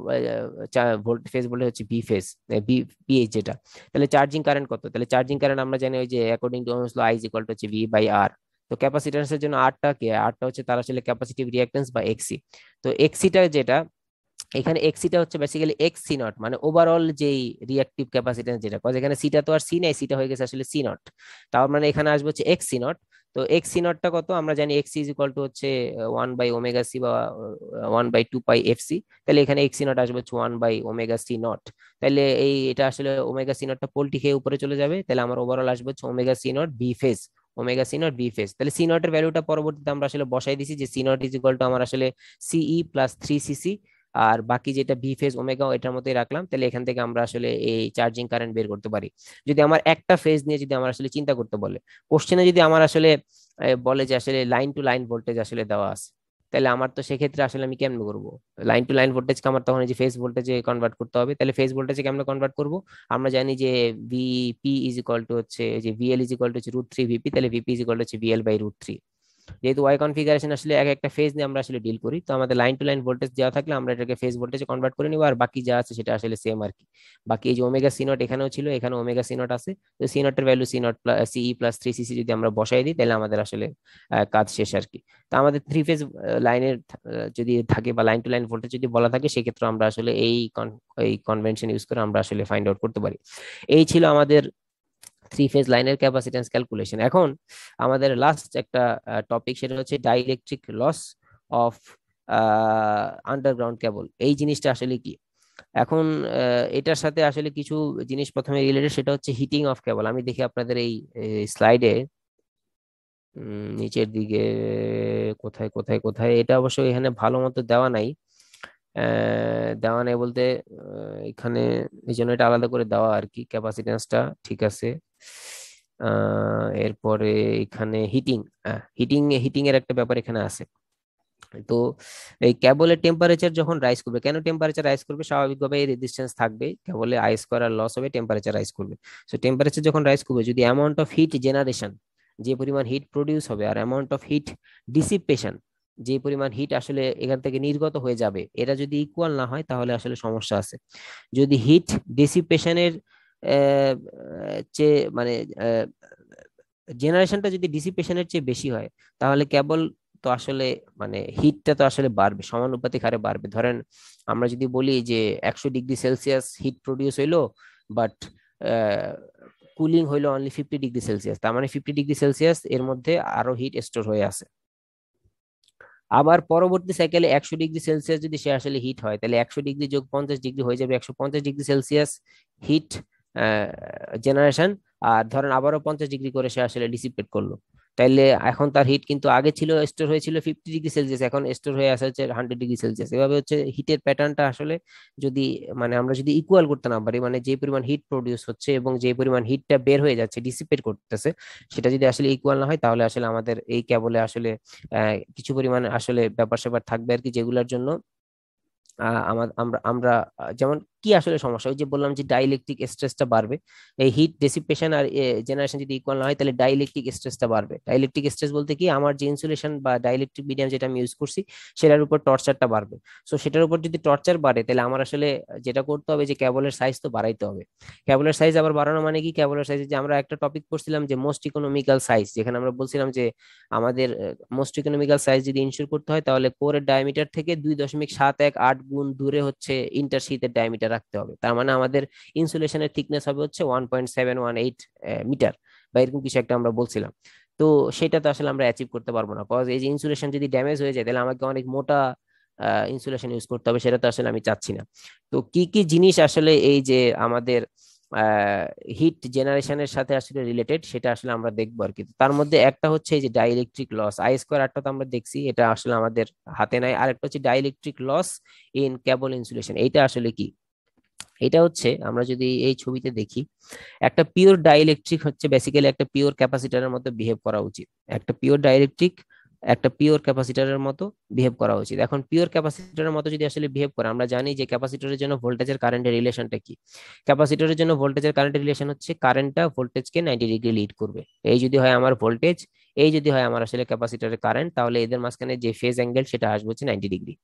[SPEAKER 1] ভোল্ট ফেজ ভোল্টেজ হচ্ছে বি ফেজ, বি পিএইচ যেটা। তাহলে চার্জিং কারেন্ট কত? তাহলে চার্জিং কারেন্ট আমরা জানি ওই যে according to Ohm's law I is equal to হচ্ছে ভি বাই আর। তো ক্যাপাসিট্যান্সের জন্য আরটা কি? আরটা হচ্ছে তার আসলে ক্যাপাসিটিভ রিঅ্যাকট্যান্স বা এক্সি। তো এক্সিটা যেটা, এখানে এক্সিটা হচ্ছে বেসিক্যালি এক্স সি নট, মানে ওভারঅল যেই রিঅ্যাক্টিভ ক্যাপাসিট্যান্স যেটা, কজ এখানে সিটা তো আর সি নাই, সিটা হয়ে গেছে আসলে সি নট। তার মানে এখানে আসবে হচ্ছে এক্স সি নট। তো এক্স সি নটটা কত? আমরা জানি এক্স ইজ ইকুয়াল টু হচ্ছে 1/ওমেগা সি বা 1/2 পাই এফ সি। তাহলে এখানে এক্স সি নট আসবে হচ্ছে 1/ওমেগা সি নট। তাহলে এটা আসলে ওমেগা সি নটটা পোল্টি খেয়ে উপরে চলে যাবে, তাহলে আমার ওভারঅল আসবে হচ্ছে omega C naught B phase, omega C naught B phase. তাহলে সি নটের ভ্যালুটা পরবর্তীতে আমরা আসলে বসাই দিছি, যে C naught is equal to আমার আসলে সিই প্লাস 3 সিসি, আর বাকি যেটা বি ফেজ ওমেগা এটার মধ্যেই রাখলাম। তাহলে এখান থেকে আমরা আসলে এই চার্জিং কারেন্ট বের করতে পারি। যদি আমার একটা ফেজ নিয়ে যদি আমার আসলে চিন্তা করতে বলে, কোশ্চেনে যদি আমার আসলে বলে যে আসলে লাইন টু লাইন ভোল্টেজ আসলে দেওয়া আছে, তাহলে আমার তো সেক্ষেত্রে আসলে আমি কেমনে করবো? লাইন টু লাইন ভোল্টেজকে আমার তখন এই যে ফেজ ভোল্টেজে কনভার্ট করতে হবে। তাহলে ফেজ ভোল্টেজে কেমনে কনভার্ট করবো? আমরা জানি যে ভিপি ইজ ইকুয়াল টু হচ্ছে যে ভিএল ইজ ইকুয়াল টু হচ্ছে √3 ভিপি, তাহলে ভিপি ইজ ইকুয়াল টু হচ্ছে ভিএল/√3। যেহেতু ওয়াই কনফিগারেশন আসলে এক একটা ফেজ নিয়ে আমরা আসলে ডিল করি, তো আমাদের লাইন টু লাইন ভোল্টেজ দেওয়া থাকলে আমরা এটাকে ফেজ ভোল্টেজে কনভার্ট করে নিব, আর বাকি যা আছে সেটা আসলে সেম আর কি। বাকি এই যে ওমেগা সি নট এখানেও ছিল, এখানে ওমেগা সি নট আছে। তো সি নটের value C nought plus CE plus 3 CC যদি আমরা বসাই দিই, তাহলে আমাদের আসলে কাজ শেষ আর কি। তো আমাদের থ্রি ফেজ লাইনের যদি থাকে বা লাইন টু লাইন ভোল্টেজ যদি বলা থাকে, সেক্ষেত্রে আমরা আসলে এই কনভেনশন ইউজ করে আমরা আসলে ফাইন্ড আউট করতে পারি। এই ছিল আমাদের থ্রি ফেজ লাইনের ক্যাপাসিট্যান্স ক্যালকুলেশন। এখন আমাদের লাস্ট একটা টপিক, সেটা হচ্ছে ডাইইলেকট্রিক লস অফ আন্ডারগ্রাউন্ড কেবল। এই জিনিসটা আসলে কি? এখন এটার সাথে আসলে কিছু জিনিস প্রথমে রিলেটেড, সেটা হচ্ছে হিটিং অফ কেবল। আমি দেখি আপনাদের এই স্লাইডে নিচের দিকে কোথায় কোথায় কোথায়, এটা অবশ্য এখানে ভালো মতো দেওয়া নাই। দেওয়া নেই বলতে এখানে এই জন্য এটা আলাদা করে দেওয়া আর কি, ক্যাপাসিটেন্সটা ঠিক আছে। এরপরে এখানে হিটিং, হিটিং এর একটা ব্যাপার এখানে আছে। তো এই কেবলের টেম্পারেচার যখন রাইজ করবে, কেন টেম্পারেচার রাইজ করবে, স্বাভাবিকভাবে এই রেজিস্ট্যান্স থাকবে, কেবলে আই স্কোয়ার আর লস হবে, টেম্পারেচার রাইজ করবে। সো টেম্পারেচার যখন রাইজ করবে, যদি অ্যামাউন্ট অফ হিট জেনারেশন, যে পরিমাণ হিট প্রডিউস হবে, আর অ্যামাউন্ট অফ হিট ডিসিপেশন, যে পরিমাণ হিট আসলে এখান থেকে নির্গত হয়ে যাবে, এটা যদি ইকুয়াল না হয় তাহলে আসলে সমস্যা আছে। যদি হিট ডিসিপেশনের চেয়ে মানে জেনারেশনটা যদি ডিসিপেশনের চেয়ে বেশি হয়, তাহলে কেবল তো আসলে মানে হিটটা তো আসলে বাড়বে, সমানুপাতিক হারে বাড়বে। ধরেন আমরা যদি বলি যে 100 ডিগ্রি সেলসিয়াস হিট প্রডিউস হইলো, বাট কুলিং হইলো অনলি 50 ডিগ্রি সেলসিয়াস, তার মানে 50 ডিগ্রি সেলসিয়াস এর মধ্যে আরো হিট স্টোর হয়ে আছে। আবার পরবর্তী সাইকেলে 100 ডিগ্রি সেলসিয়াস যদি সে আসলে হিট হয়, তাহলে 100 ডিগ্রি যোগ 50 ডিগ্রি হয়ে যাবে 150 ডিগ্রি সেলসিয়াস হিট জেনারেশন। আর ধরেন আবারও 50 ডিগ্রি করে সে আসলে ডিসিপেট করলো, তাইলে এখন তার হিট কিন্তু আগে ছিল স্টোর হয়েছিল 50 ডিগ্রি সেলসিয়াস, এখন স্টোর হয়ে আসে হচ্ছে 100 ডিগ্রি সেলসিয়াস। এভাবে হচ্ছে হিটের প্যাটার্নটা আসলে যদি মানে আমরা যদি ইকুয়াল করতে না পারি, মানে যে পরিমাণ হিট প্রডিউস হচ্ছে এবং যে পরিমাণ হিটটা বের হয়ে যাচ্ছে ডিসিপেট করতেছে, সেটা যদি আসলে ইকুয়াল না হয়, তাহলে আসলে আমাদের এই কেবলে আসলে কিছু পরিমাণে আসলে ব্যাপার স্যাপার থাকবে আর কি, যেগুলোর জন্য আমরা আমরা যেমন কি আসলে সমস্যা, ওই যে বললাম যে ডাইইলেকট্রিক স্ট্রেসটা বাড়বে। এই হিট ডেসিপেশন আর জেনারেশন যদি ইকুয়াল না হয়, তাহলে ডাইইলেকট্রিক স্ট্রেসটা বাড়বে। ডাইইলেকট্রিক স্ট্রেস বলতে কি, আমার যে ইনসুলেশন বা ডাইইলেকট্রিক মিডিয়াম যেটা আমি ইউজ করছি, সেটার উপর টর্চারটা বাড়বে। সো সেটার উপর যদি টর্চার বাড়ে, তাহলে আমার আসলে যেটা করতে হবে যে কেবলের সাইজ তো বাড়াইতে হবে। কেবলের সাইজ আবার বাড়ানো মানে কি, কেবলের সাইজ যে আমরা একটা টপিক পড়ছিলাম যে মোস্ট ইকোনমিক্যাল সাইজ, যেখানে আমরা বলছিলাম যে আমাদের মোস্ট ইকোনমিক্যাল সাইজ যদি ইনশিওর করতে হয়, তাহলে কোরের ডায়ামিটার থেকে 2.718 গুণ দূরে হচ্ছে ইন্টারশিথের ডায়ামিটার রাখতে হবে। তার মানে আমাদের ইনসুলেশনের থিকনেস হবে হচ্ছে 1.718 মিটার, বা এরকম কিছু একটা আমরা বলছিলাম। তো সেটা তো আসলে আমরা অ্যাচিভ করতে পারবো না, কজ এই যে ইনসুলেশন যদি ড্যামেজ হয়ে যায়, তাহলে আমাকে অনেক মোটা ইনসুলেশন ইউজ করতে হবে, সেটা তো আসলে আমি চাচ্ছি না। তো কি কি জিনিস আসলে এই যে আমাদের হিট জেনারেশনের সাথে আসলে রিলেটেড, সেটা আসলে আমরা দেখবো আর কি। তার মধ্যে একটা হচ্ছে এই যে ডাইইলেকট্রিক লস, আই স্কোয়ার আরটা তো আমরা দেখছি, এটা আসলে আমাদের হাতে নাই। আর একটা হচ্ছে dielectric loss in cable insulation, এইটা আসলে কি? এটা হচ্ছে আমরা যদি এই ছবিতে দেখি, একটা পিওর ডাইইলেকট্রিক হচ্ছে বেসিক্যালি একটা পিওর ক্যাপাসিটরের মতো বিহেভ করা উচিত। একটা পিওর ডাইইলেকট্রিক একটা পিওর ক্যাপাসিটরের মতো বিহেভ করা উচিত। এখন পিওর ক্যাপাসিটরের মতো যদি আসলে বিহেভ করে, আমরা জানি যে ক্যাপাসিটরের জন্য ভোল্টেজের কারেন্টের রিলেশনটা কি। ক্যাপাসিটরের জন্য ভোল্টেজের কারেন্টের রিলেশন হচ্ছে কারেন্টটা ভোল্টেজকে 90 ডিগ্রি লিড করবে। এই যদি হয় আমার ভোল্টেজ, এই যদি হয় আমার আসলে ক্যাপাসিটরের কারেন্ট, তাহলে এদের মাঝখানে যে ফেজ অ্যাঙ্গেল সেটা আসবে হচ্ছে 90 ডিগ্রি।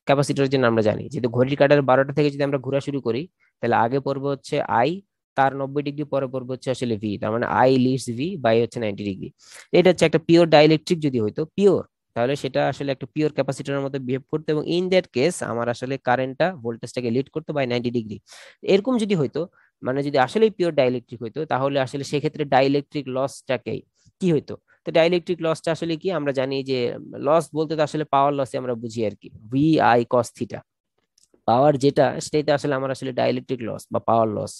[SPEAKER 1] ক্যাপাসিটরের জন্য আমরা জানি, যেহেতু ঘড়ির কাঁটার 12টা থেকে যদি আমরা ঘোরা শুরু করি, তাহলে আগে পড়বে হচ্ছে আই, তার 90 ডিগ্রি পরে পড়বে হচ্ছে আসলে ভি, তার মানে আই লিডস ভি বাই হচ্ছে 90 ডিগ্রি। এটা হচ্ছে একটা পিওর ডাইইলেকট্রিক যদি হইতো পিওর, তাহলে সেটা আসলে একটা পিওর ক্যাপাসিটরের মতো বিহেভ করতো, এবং ইন দ্যাট কেস আমার আসলে কারেন্টটা ভোল্টেজটাকে লিড করতো বাই 90 ডিগ্রি। এরকম যদি হইতো, মানে যদি আসলে পিওর ডাইইলেকট্রিক হইতো, তাহলে আসলে সেক্ষেত্রে ডাইইলেকট্রিক লসটাকে কি হইতো? তো ডাইইলেকট্রিক লসটা আসলে কি, আমরা জানি যে লস বলতে তো আসলে পাওয়ার লসে আমরা বুঝি আর কি, ভি আই কস থিটা। পাওয়ার যেটা, সেটাই আসলে আমার আসলে ডাইইলেকট্রিক লস বা পাওয়ার লস।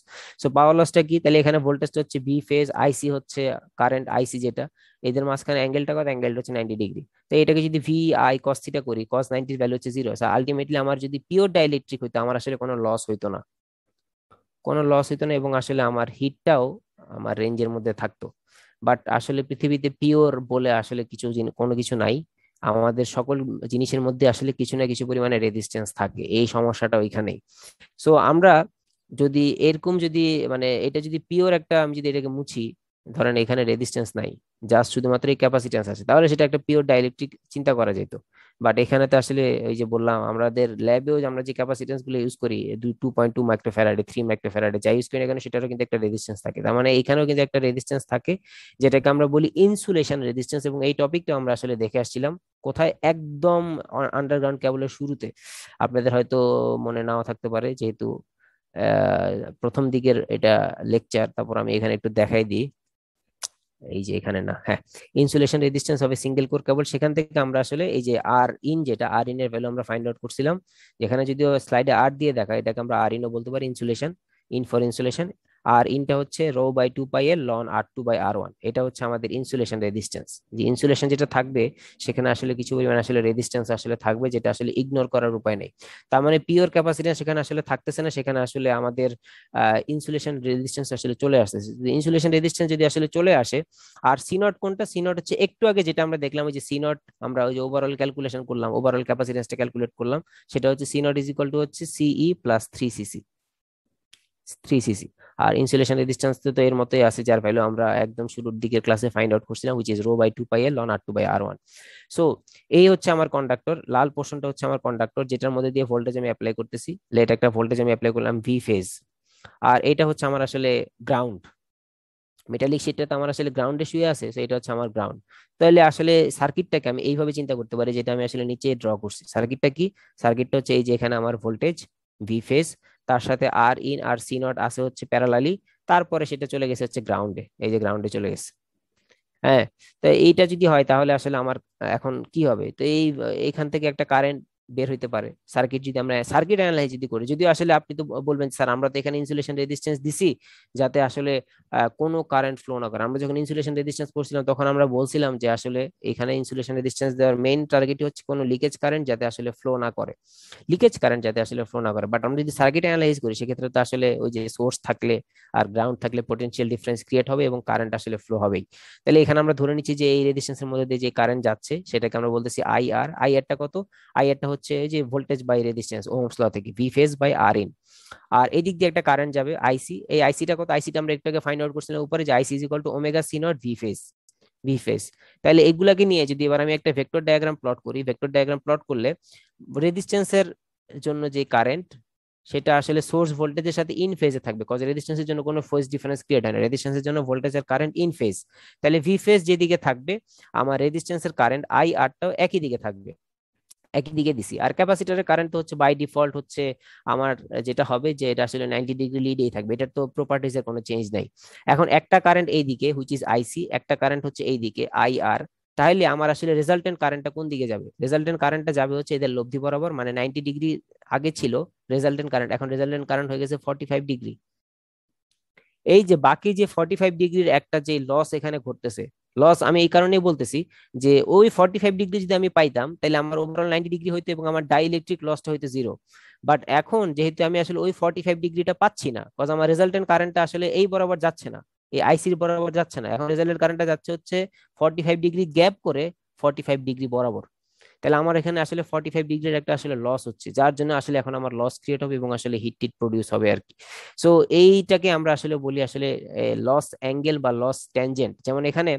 [SPEAKER 1] সো পাওয়ার লসটা কি, তাহলে এখানে ভোল্টেজটা হচ্ছে ভি ফেজ, আইসি হচ্ছে কারেন্ট আইসি যেটা, এদের মাঝখানে অ্যাঙ্গেলটা কত, অ্যাঙ্গেলটা হচ্ছে 90 ডিগ্রি। তো এটাকে যদি ভি আই কস থিটা করি, কস 90 ভ্যালু হচ্ছে 0। আলটিমেটলি আমার যদি পিওর ডাইইলেকট্রিক হইতো, আমার আসলে কোনো লস হইতো না, কোনো লস হইতো না, এবং আসলে আমার হিটটাও আমার রেঞ্জের মধ্যে থাকতো। বাট আসলে পৃথিবীতে পিওর বলে আসলে কিছু কোনো কিছু নাই। আমাদের সকল জিনিসের মধ্যে আসলে কিছু না কিছু পরিমাণে রেজিস্ট্যান্স থাকে, এই সমস্যাটা ওইখানেই। সো আমরা যদি এরকম যদি মানে এটা যদি পিওর একটা, আমি যদি এটাকে মুছি, ধরেন এখানে রেজিস্ট্যান্স নাই, জাস্ট শুধুমাত্র এই ক্যাপাসিট্যান্স আছে, তাহলে সেটা একটা পিওর ডাইইলেকট্রিক চিন্তা করা যেত। বাট এখানে তো আসলে ওই যে বললাম, আমাদের ল্যাবেও আমরা যে ক্যাপাসিট্যান্স গুলো ইউজ করি, 2.2 মাইক্রোফ্যারাডে, 3 মাইক্রোফ্যারাডে যাই ইউজ করি না কেন, সেটারও কিন্তু একটা রেজিস্ট্যান্স থাকে। তার মানে এখানেও কিন্তু একটা রেজিস্ট্যান্স থাকে, যেটাকে আমরা বলি ইনসুলেশন রেজিস্ট্যান্স। এবং এই টপিকটা আমরা আসলে দেখে আসছিলাম কোথায়, একদম আন্ডারগ্রাউন্ড কেবলের শুরুতে। আপনাদের হয়তো মনে নাও থাকতে পারে, যেহেতু প্রথম দিকের এটা লেকচার, তারপর আমি এখানে একটু দেখাই দিই। এই যে এখানে না, হ্যাঁ, ইনসুলেশন রেজিস্ট্যান্স হবে সিঙ্গেল কোর কেবল, সেখান থেকে আমরা আসলে এই যে আর ইন, যেটা আর ইন এর ভ্যালু আমরা ফাইন্ড আউট করছিলাম, যেখানে যদিও স্লাইডে আর দিয়ে দেখা, এটাকে আমরা আর ইনও বলতে পারি, ইনসুলেশন, ইন ফর ইনসুলেশন। আর ইনটা হচ্ছে রো বাই 2 পাই এর লন R2/R1, এটা হচ্ছে আমাদের ইনসুলেশন রেজিস্ট্যান্স। যে ইনসুলেশন যেটা থাকবে সেখানে আসলে কিছু পরিমাণ আসলে রেজিস্ট্যান্স আসলে থাকবে, যেটা আসলে ইগনোর করার উপায় নেই। তার মানে পিওর ক্যাপাসিট্যান্স সেখানে আসলে থাকতেছে না, সেখানে আসলে আমাদের ইনসুলেশন রেজিস্ট্যান্স আসলে চলে আসতেছে। ইনসুলেশন রেজিস্ট্যান্স যদি আসলে চলে আসে, আর সি নট কোনটা, সি নট হচ্ছে একটু আগে যেটা আমরা দেখলাম, ওই যে সি নট আমরা ওই যে ওভারঅল ক্যালকুলেশন করলাম, ওভারঅল ক্যাপাসিট্যান্সটা ক্যালকুলেট করলাম, সেটা হচ্ছে C naught is equal to হচ্ছে সিই প্লাস 3 সিসি, 3 সিসি। আর ইনসুলেশন রেজিস্ট্যান্স তো এর মতোই আছে, যার ভ্যালু আমরা একদম শুরুর দিকের ক্লাসে ফাইন্ড আউট করছিলাম, উইচ ইজ রো বাই 2 পাই এর লন R2/R1। সো এই হচ্ছে আমার কন্ডাক্টর, লাল পোর্শনটা হচ্ছে আমার কন্ডাক্টর, যেটার মধ্যে দিয়ে ভোল্টেজ আমি অ্যাপ্লাই করতেছি, লেট একটা ভোল্টেজ আমি অ্যাপ্লাই করলাম ভি ফেজ। আর এটা হচ্ছে আমার আসলে গ্রাউন্ড, মেটালিক শিটটা তো আমার আসলে গ্রাউন্ডে শুয়ে আছে, তো এটা হচ্ছে আমার গ্রাউন্ড। তাহলে আসলে সার্কিটটাকে আমি এইভাবে চিন্তা করতে পারি, যেটা আমি আসলে নিচে ড্র করছি। সার্কিটটা কি? সার্কিটটা হচ্ছে এই যে এখানে আমার ভোল্টেজ ভি ফেজ, তার সাথে আর ইন আর সি নট আছে হচ্ছে প্যারালালি, তারপরে সেটা চলে গেছে হচ্ছে গ্রাউন্ডে, এই যে গ্রাউন্ডে চলে গেছে। হ্যাঁ, তো এইটা যদি হয় তাহলে আসলে আমার এখন কি হবে, তো এই এখান থেকে একটা কারেন্ট বের হইতে পারে। সার্কিট যদি আমরা সার্কিট অ্যানালাইজ যদি করি, যদিও আসলে আপনি তো বলবেন স্যার আমরা তো এখানে ইনসুলেশন রেজিস্ট্যান্স দিছি যাতে আসলে কোনো কারেন্ট ফ্লো না করে। আমরা যখন ইনসুলেশন রেজিস্ট্যান্স করছিলাম তখন আমরা বলছিলাম যে আসলে এখানে ইনসুলেশন রেজিস্ট্যান্স দেওয়ার মেইন টার্গেটই হচ্ছে কোনো লিকেজ কারেন্ট যাতে আসলে ফ্লো না করে, লিকেজ কারেন্ট যাতে আসলে ফ্লো না করে। বাট আমরা যদি সার্কিট অ্যানালাইজ করি সেক্ষেত্রে তো আসলে ওই যে সোর্স থাকলে আর গ্রাউন্ড থাকলে পোটেনশিয়াল ডিফারেন্স ক্রিয়েট হবে এবং কারেন্ট আসলে ফ্লো হবেই। তাহলে এখানে আমরা ধরে নিচ্ছি যে এই রেজিস্ট্যান্সের মধ্যে দিয়ে যে কারেন্ট যাচ্ছে সেটাকে আমরা বলতেছি আইআর। আইআরটা কত? আইআরটা হচ্ছে যে voltage by resistance, Ohm's law থেকে V phase by R in. আর এদিক দিয়ে একটা কারেন্ট যাবে আইসি, এই আইসিটা কত? আইসিটা আমরা একটু আগে ফাইন্ড আউট করছিলাম উপরে, যে IC is equal to omega C not V phase, V phase. তাহলে এগুলাকে নিয়ে যদি এবার আমি একটা ভেক্টর ডায়াগ্রাম প্লট করি, ভেক্টর ডায়াগ্রাম প্লট করলে রেজিস্ট্যান্সের জন্য যে কারেন্ট সেটা আসলে সোর্স ভোল্টেজের সাথে ইন ফেজে থাকবে, কজ রেজিস্ট্যান্সের জন্য কোনো ফেজ ডিফারেন্স ক্রিয়েট হয় না, রেজিস্ট্যান্সের জন্য ভোল্টেজ আর কারেন্ট ইন ফেজ। তাহলে ভি ফেজ যেদিকে থাকবে আমার রেজিস্ট্যান্সের কারেন্ট আই আরটাও একই দিকে থাকবে, একই দিকে দিছি। আর ক্যাপাসিটরের কারেন্ট তো হচ্ছে বাই ডিফল্ট হচ্ছে আমার যেটা হবে যে এটা আসলে 90 ডিগ্রি লিডেই থাকবে, এটার তো প্রপার্টিজ এর কোনো চেঞ্জ নাই। এখন একটা কারেন্ট এই দিকে হুইচ ইজ আইসি, একটা কারেন্ট হচ্ছে এই দিকে আই আর, তাহলে আমার আসলে রেজাল্টেন্ট কারেন্টটা কোন দিকে যাবে? রেজাল্টেন্ট কারেন্টটা যাবে হচ্ছে এদের লব্ধি বরাবর, মানে 90 ডিগ্রি আগে ছিল রেজাল্টেন্ট কারেন্ট, এখন রেজাল্টেন্ট কারেন্ট হয়ে গেছে 45 ডিগ্রি। এই যে বাকি যে 45 ডিগ্রির একটা যে লস এখানে ঘটতেছে, লস আমি এই কারণেই বলতেছি যে ওই 45 ডিগ্রি যদি আমি পাইতাম তাহলে আমার ওভারঅল 90 ডিগ্রি হইতো এবং আমার ডাইইলেকট্রিক লসটা হইতো 0। বাট এখন যেহেতু আমি আসলে ওই 45 ডিগ্রিটা পাচ্ছি না, কজ আমার রেজাল্টেন্ট কারেন্টটা আসলে এই বরাবর যাচ্ছে না, এই আইসির বরাবর যাচ্ছে না, এখন রেজাল্টেন্ট কারেন্টটা যাচ্ছে হচ্ছে 45 ডিগ্রি গ্যাপ করে 45 ডিগ্রি বরাবর। তাহলে আমার এখানে আসলে 45 ডিগ্রির একটা আসলে লস হচ্ছে, যার জন্য আসলে এখন আমার লস ক্রিয়েট হবে এবং আসলে হিট টিট প্রডিউস হবে আর কি। সো এইটাকে আমরা আসলে বলি আসলে লস অ্যাঙ্গেল বা লস ট্যানজেন্ট। যেমন এখানে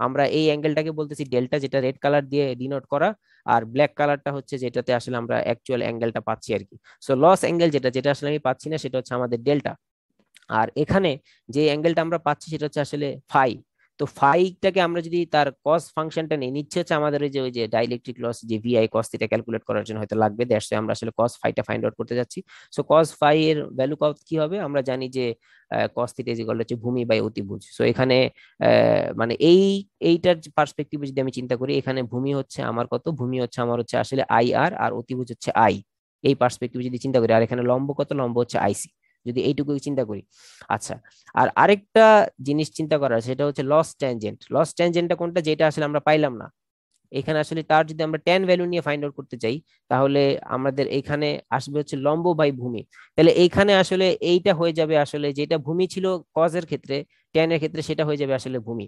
[SPEAKER 1] আমরা এই অ্যাঙ্গেলটাকে বলতেছি ডেল্টা, যেটা রেড কালার দিয়ে ডিনোট করা, আর ব্ল্যাক কালারটা হচ্ছে যেটাতে আসলে আমরা অ্যাকচুয়াল অ্যাঙ্গেলটা পাচ্ছি আর কি। সো লস অ্যাঙ্গেল যেটা যেটা আসলে আমি পাচ্ছি না সেটা হচ্ছে আমাদের ডেল্টা। আর এখানে যে অ্যাঙ্গেলটা আমরা পাচ্ছি সেটা হচ্ছে আসলে ফাই। তো ফাইটাকে আমরা যদি তার কস ফাংশনটা নিই, নিচ্ছে হচ্ছে আমাদের ওই যে ডাইইলেকট্রিক লস যে ভিআই কস থিটা ক্যালকুলেট করার জন্য হয়তো লাগবে, দ্যাটস আমরা আসলে কস ফাইটা ফাইন্ড আউট করতে যাচ্ছি। সো কস ফাই এর ভ্যালু কত কি হবে? আমরা জানি যে কস থিটা ইজ ইকুয়াল হচ্ছে ভূমি বাই অতিভুজ। সো এখানে মানে এইটার পার্সপেক্টিভে যদি আমি চিন্তা করি, এখানে ভূমি হচ্ছে আমার কত? ভূমি হচ্ছে আমার হচ্ছে আসলে আই আর, আর অতিভুজ হচ্ছে আই। এই পার্সপেক্টিভে যদি চিন্তা করি, আর এখানে লম্ব কত? লম্ব হচ্ছে আইসি, যদি এইটুকু চিন্তা করি। আচ্ছা, আর আরেকটা জিনিস চিন্তা করার সেটা হচ্ছে লস ট্যানজেন্ট। লস ট্যানজেন্টটা কোনটা, যেটা আসলে আমরা পাইলাম না এখানে আসলে, তার যদি আমরা ট্যান ভ্যালু নিয়ে ফাইন্ড আউট করতে চাই তাহলে আমাদের এখানে আসবে হচ্ছে লম্ব বাই ভূমি। তাহলে এইখানে আসলে এইটা হয়ে যাবে আসলে যেটা ভূমি ছিল কজের ক্ষেত্রে, ট্যানের ক্ষেত্রে সেটা হয়ে যাবে আসলে ভূমি,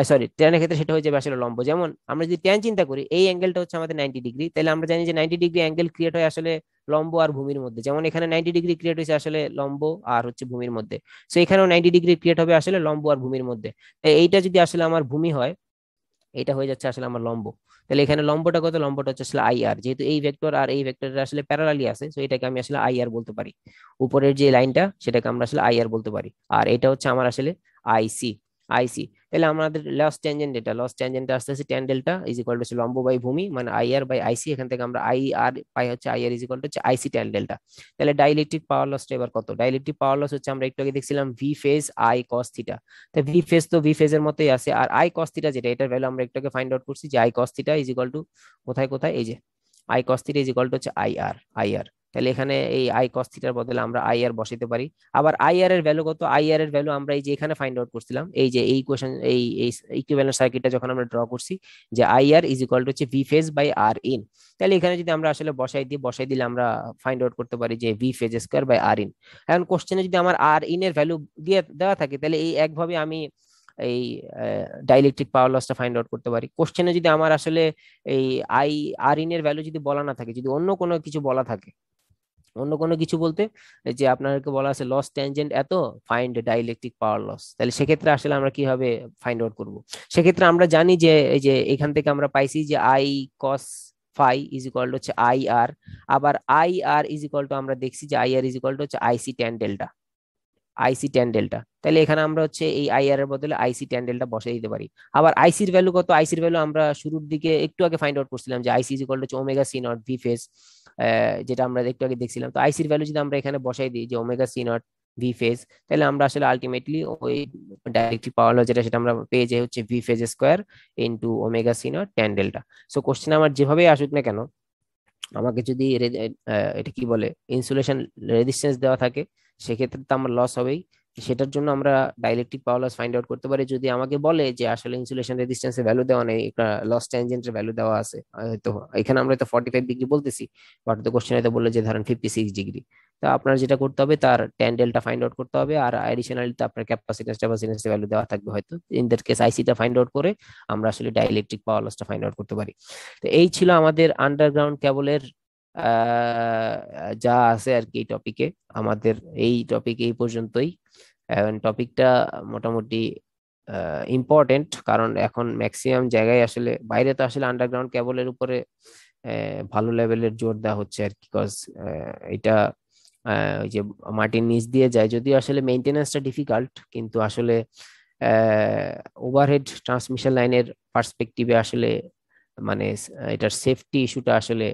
[SPEAKER 1] সরি ট্যানের ক্ষেত্রে সেটা হয়ে যাবে আসলে লম্ব। যেমন আমরা যদি ট্যান চিন্তা করি, এই অ্যাঙ্গেলটা হচ্ছে আমাদের 90 ডিগ্রি, তাহলে আমরা জানি যে 90 ডিগ্রি অ্যাঙ্গেল ক্রিয়েট হয় আসলে লম্ব আর ভূমির মধ্যে, যেমন এখানে 90 ডিগ্রি ক্রিয়েট হয়েছে আসলে লম্ব আর হচ্ছে ভূমির মধ্যে। তো এখানেও 90 ডিগ্রি ক্রিয়েট হবে আসলে লম্ব আর ভূমির মধ্যে। এইটা যদি আসলে আমার ভূমি হয়, এটা হয়ে যাচ্ছে আসলে আমার লম্ব। তাহলে এখানে লম্বটা কত? লম্বটা হচ্ছে আসলে আই আর, যেহেতু এই ভেক্টর আর এই ভেক্টরের আসলে প্যারালালি আছে, তো এটাকে আমি আসলে আই আর বলতে পারি। উপরের যে লাইনটা সেটাকে আমরা আসলে আই আর বলতে পারি, আর এটা হচ্ছে আমার আসলে আইসি, আইসি। তাহলে আমাদের লস ট্যানজেন্ট আসতে আসছে tan delta is equal two লম্ব বাই ভূমি মানে আই আর বাই আইসি, এখান থেকে আমরা আই আর পাই হচ্ছে I R is equal to হচ্ছে আইসি ট্যান ডেল্টা। তাহলে ডাইলেকট্রিক পাওয়ার লসটা এবার কত? ডাইলেকট্রিক পাওয়ার লস হচ্ছে আমরা একটু আগে দেখছিলাম V phase I cos theta, তো ভি ফেজ তো ভি ফেজের মতোই আছে, আর আই কস থিটা যেটা এটার ভ্যালু আমরা একটু আগে ফাইন্ড আউট করছি যে I cos theta is equal two কোথায় কোথায়, এই যে I cos theta is equal to হচ্ছে আই আর। তাহলে এখানে এই আই কস থিটার বদলে আমরা আই আর বসাতে পারি। আবার আই আর এর ভ্যালু কত? আই আর এর ভ্যালু আমরা এই যে এখানে ফাইন্ড আউট করছিলাম, এই যে এই কোশ্চেন এই ইকুইভ্যালেন্ট সার্কিটটা যখন আমরা ড্র করছি যে I R is equal to হচ্ছে V phase by R in. তাহলে এখানে যদি আমরা আসলে বসাই দিলে আমরা ফাইন্ড আউট করতে পারি যে V phase square by R in. এখন কোশ্চেনে যদি আমার আর ইন এর ভ্যালু দিয়ে দেওয়া থাকে তাহলে এই একভাবে আমি এই ডাইলেকট্রিক পাওয়ার লসটা ফাইন্ড আউট করতে পারি। কোশ্চেনে যদি আমার আসলে এই আই আর ইন এর ভ্যালু যদি বলা না থাকে, যদি অন্য কোনো কিছু বলা থাকে, অন্য কোনো কিছু বলতে যে আপনাকে বলা আছে লস ট্যানজেন্ট এত, ফাইন্ড ডাইলেকট্রিক পাওয়ার লস, তাহলে সেক্ষেত্রে আসলে আমরা কিভাবে ফাইন্ড আউট করব? সেক্ষেত্রে আমরা জানি যে এই যে এখান থেকে আমরা পাইছি যে I cos phi is equal to হচ্ছে আই আর, আবার I R is equal to আমরা দেখছি যে I R is equal to হচ্ছে IC tan delta, IC tan delta. তাহলে এখানে আমরা হচ্ছে এই আই আর এর বদলে আইসি ট্যান ডেল্টা বসাই দিতে পারি। আবার আইসির ভ্যালু কত? আইসির ভ্যালু আমরা শুরুর দিকে একটু আগে ফাইন্ড আউট করছিলাম যে IC is equal to omega C not V phase, যেটা আমরা একটু আগে দেখছিলাম। তো আইসির ভ্যালু যদি আমরা এখানে বসাই দিই যে omega C not V phase, তাহলে আমরা আসলে আলটিমেটলি ওই ডাইরেক্টলি পাওয়ার যেটা সেটা আমরা পেয়ে যাই হচ্ছে V phase square into omega C naught tan delta. So question আমার যেভাবেই আসুক না কেন, আমাকে যদি এটা কি বলে ইনসুলেশন রেজিস্ট্যান্স দেওয়া থাকে, সেক্ষেত্রে তো আমার লস হবেই। সেটার জন্য আমরা dielectric power loss find out করতে পারি। যদি আমাকে বলে যে আসলে ইনসুলেশন রেজিস্ট্যান্সের ভ্যালু দেওয়া নেই, একটা লস ট্যানজেন্টের ভ্যালু দেওয়া আছে, তো এখানে আমরা তো 45 ডিগ্রি বলতেছি, বাট তো কোশ্চেনে তো বললে যে ধরেন 56 ডিগ্রি, তা আপনার যেটা করতে হবে তার ট্যান ডেল্টা ফাইন্ড আউট করতে হবে, আর অ্যাডিশনালি তো আপনার ক্যাপাসিটেন্স ভ্যালু দেওয়া থাকবে হয়তো, ইন দ্যাট কেস আইসিটা ফাইন্ড আউট করে আমরা আসলে ডাইলেকট্রিক পাওয়ার লসটা ফাইন্ড আউট করতে পারি। তো এই ছিল আমাদের আন্ডারগ্রাউন্ড কেবলের যা আছে আর কি এই টপিকে। আমাদের এই টপিক এই পর্যন্তই। টপিকটা মোটামুটি ইম্পর্টেন্ট, কারণ এখন ম্যাক্সিমাম জায়গায় আসলে বাইরে তো আসলে আন্ডারগ্রাউন্ড কেবলের উপরে ভালো লেভেলের জোর দেওয়া হচ্ছে আর কি, কজ এটা ওই যে মাটির নিচ দিয়ে যায়, যদিও আসলে মেইনটেনেন্সটা ডিফিকাল্ট, কিন্তু আসলে ওভারহেড ট্রান্সমিশন লাইনের পার্সপেক্টিভে আসলে মানে এটার সেফটি ইস্যুটা আসলে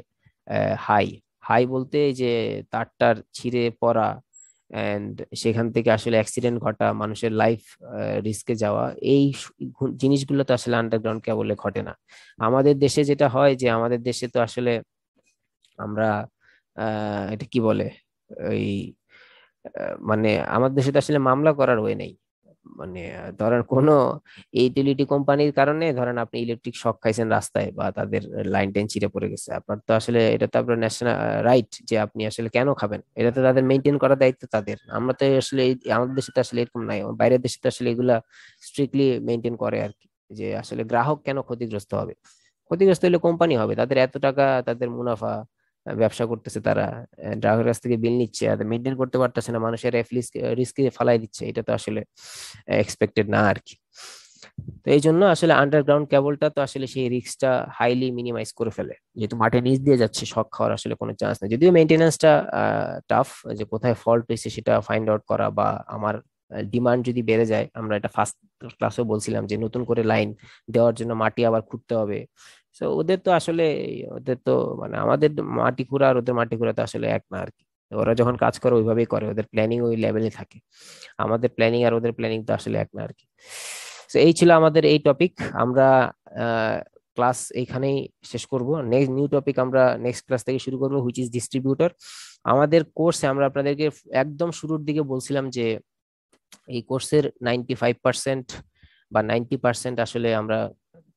[SPEAKER 1] হাই। হাই বলতে এই যে তারটার ছিঁড়ে পড়া এন্ড সেখান থেকে আসলে অ্যাক্সিডেন্ট ঘটা, মানুষের লাইফ রিস্কে যাওয়া, এই জিনিসগুলো তো আসলে আন্ডারগ্রাউন্ড কেবলে ঘটে না। আমাদের দেশে যেটা হয় যে আমাদের দেশে তো আসলে আমরা এটা কি বলে ওই মানে আমাদের দেশে তো আসলে মামলা করার ওয়ে নেই। মানে ধরেন কোনো ইউটিলিটি কোম্পানির কারণে ধরেন আপনি ইলেকট্রিক শক খাইছেন রাস্তায়, বা তাদের লাইন টেন ছিঁড়ে পড়ে গেছে, আপনার তো আসলে এটা তো আপনার ন্যাশনাল রাইট যে আপনি আসলে কেন খাবেন, এটা তো তাদের মেনটেন করার দায়িত্ব তাদের। আমরা তো আসলে আমাদের দেশে তো আসলে এরকম নাই, বাইরের দেশে তো আসলে এগুলা স্ট্রিক্টলি মেনটেন করে আর কি, যে আসলে গ্রাহক কেন ক্ষতিগ্রস্ত হবে? ক্ষতিগ্রস্ত হলে কোম্পানি হবে, তাদের এত টাকা তাদের মুনাফা, ব্যবসা করতেছে তারা, গ্রাহকের কাছ থেকে বিল নিচ্ছে আর মেনটেন করতে পারতেছে না, মানুষের রিস্কে ফালাই দিচ্ছে, এটা তো আসলে এক্সপেক্টেড না আর কি। তো এই জন্য আসলে আন্ডারগ্রাউন্ড কেবলটা তো আসলে সেই রিস্কটা হাইলি মিনিমাইজ করে ফেলে, যেহেতু মাঠে নিচ দিয়ে যাচ্ছে, শক খাওয়ার আসলে কোনো চান্স নেই। যদিও মেনটেনেন্সটা টাফ, যে কোথায় ফল্ট হয়েছে সেটা ফাইন্ড আউট করা, বা আমার ডিমান্ড যদি বেড়ে যায়, আমরা এটা ফার্স্ট ক্লাসেও বলছিলাম যে নতুন করে লাইন দেওয়ার জন্য মাটি আবার খুঁড়তে হবে। তো ওদের তো আসলে ওদের তো মানে আমাদের মাটি খুঁড়া আর ওদের মাটি খুঁড়া তো আসলে এক না আর কি। ওরা যখন কাজ করে ওইভাবেই করে, ওদের প্ল্যানিং ওই লেভেলে থাকে, আমাদের প্ল্যানিং আর ওদের প্ল্যানিং তো আসলে এক না আর কি। তো এই ছিল আমাদের এই টপিক। আমরা ক্লাস এইখানেই শেষ করব, নেক্সট নিউ টপিক আমরা নেক্সট ক্লাস থেকে শুরু করব, হুইচ ইজ ডিস্ট্রিবিউটর। আমাদের কোর্সে আমরা আপনাদেরকে একদম শুরুর দিকে বলছিলাম যে এই কোর্সের 95% বা 90% আসলে আমরা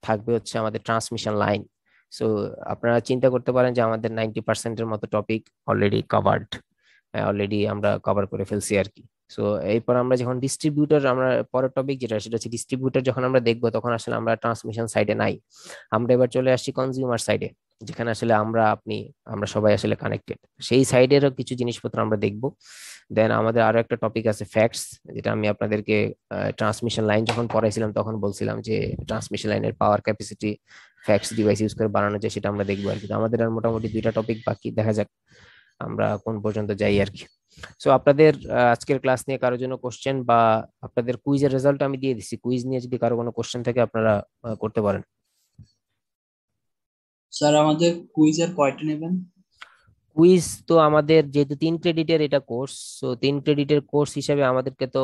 [SPEAKER 1] থাকবে হচ্ছে আমাদের ট্রান্সমিশন লাইন। সো আপনারা চিন্তা করতে পারেন যে আমাদের 90%-এর মতো টপিক অলরেডি কভার্ড, অলরেডি আমরা কভার করে ফেলছি আর কি। সো এরপর আমরা যখন ডিস্ট্রিবিউটর, আমরা পরের টপিক যেটা সেটা হচ্ছে ডিস্ট্রিবিউটর যখন আমরা দেখবো, তখন আসলে আমরা ট্রান্সমিশন সাইডে নাই, আমরা এবার চলে আসছি কনজিউমার সাইডে, যেখানে আসলে আমরা সবাই আসলে কানেক্টেড, সেই সাইডেরও কিছু জিনিসপত্র আমরা দেখবো। দেন আমাদের আরো একটা টপিক আছে ফ্যাক্টস, যেটা আমি আপনাদেরকে ট্রান্সমিশন লাইন যখন পড়াইছিলাম তখন বলছিলাম যে ট্রান্সমিশন লাইনের পাওয়ার ক্যাপাসিটি ফ্যাক্টস ডিভাইস ইউজ করে বানানো যায়, সেটা আমরা দেখবো আর কি। তো আমাদের আর মোটামুটি 2টা টপিক বাকি, দেখা যাক আমরা কোন পর্যন্ত যাই আর কি। সো আপনাদের আজকের ক্লাস নিয়ে কারোর জন্য কোশ্চেন বা আপনাদের কুইজের রেজাল্ট আমি দিয়ে দিচ্ছি, কুইজ নিয়ে যদি কারো কোনো কোশ্চেন থাকে আপনারা করতে পারেন।
[SPEAKER 2] স্যার আমাদের কুইজের কয়টা নেবেন?
[SPEAKER 1] কুইজ তো আমাদের যেহেতু 3 ক্রেডিটের এটা কোর্স, তো 3 ক্রেডিটের কোর্স হিসেবে আমাদেরকে তো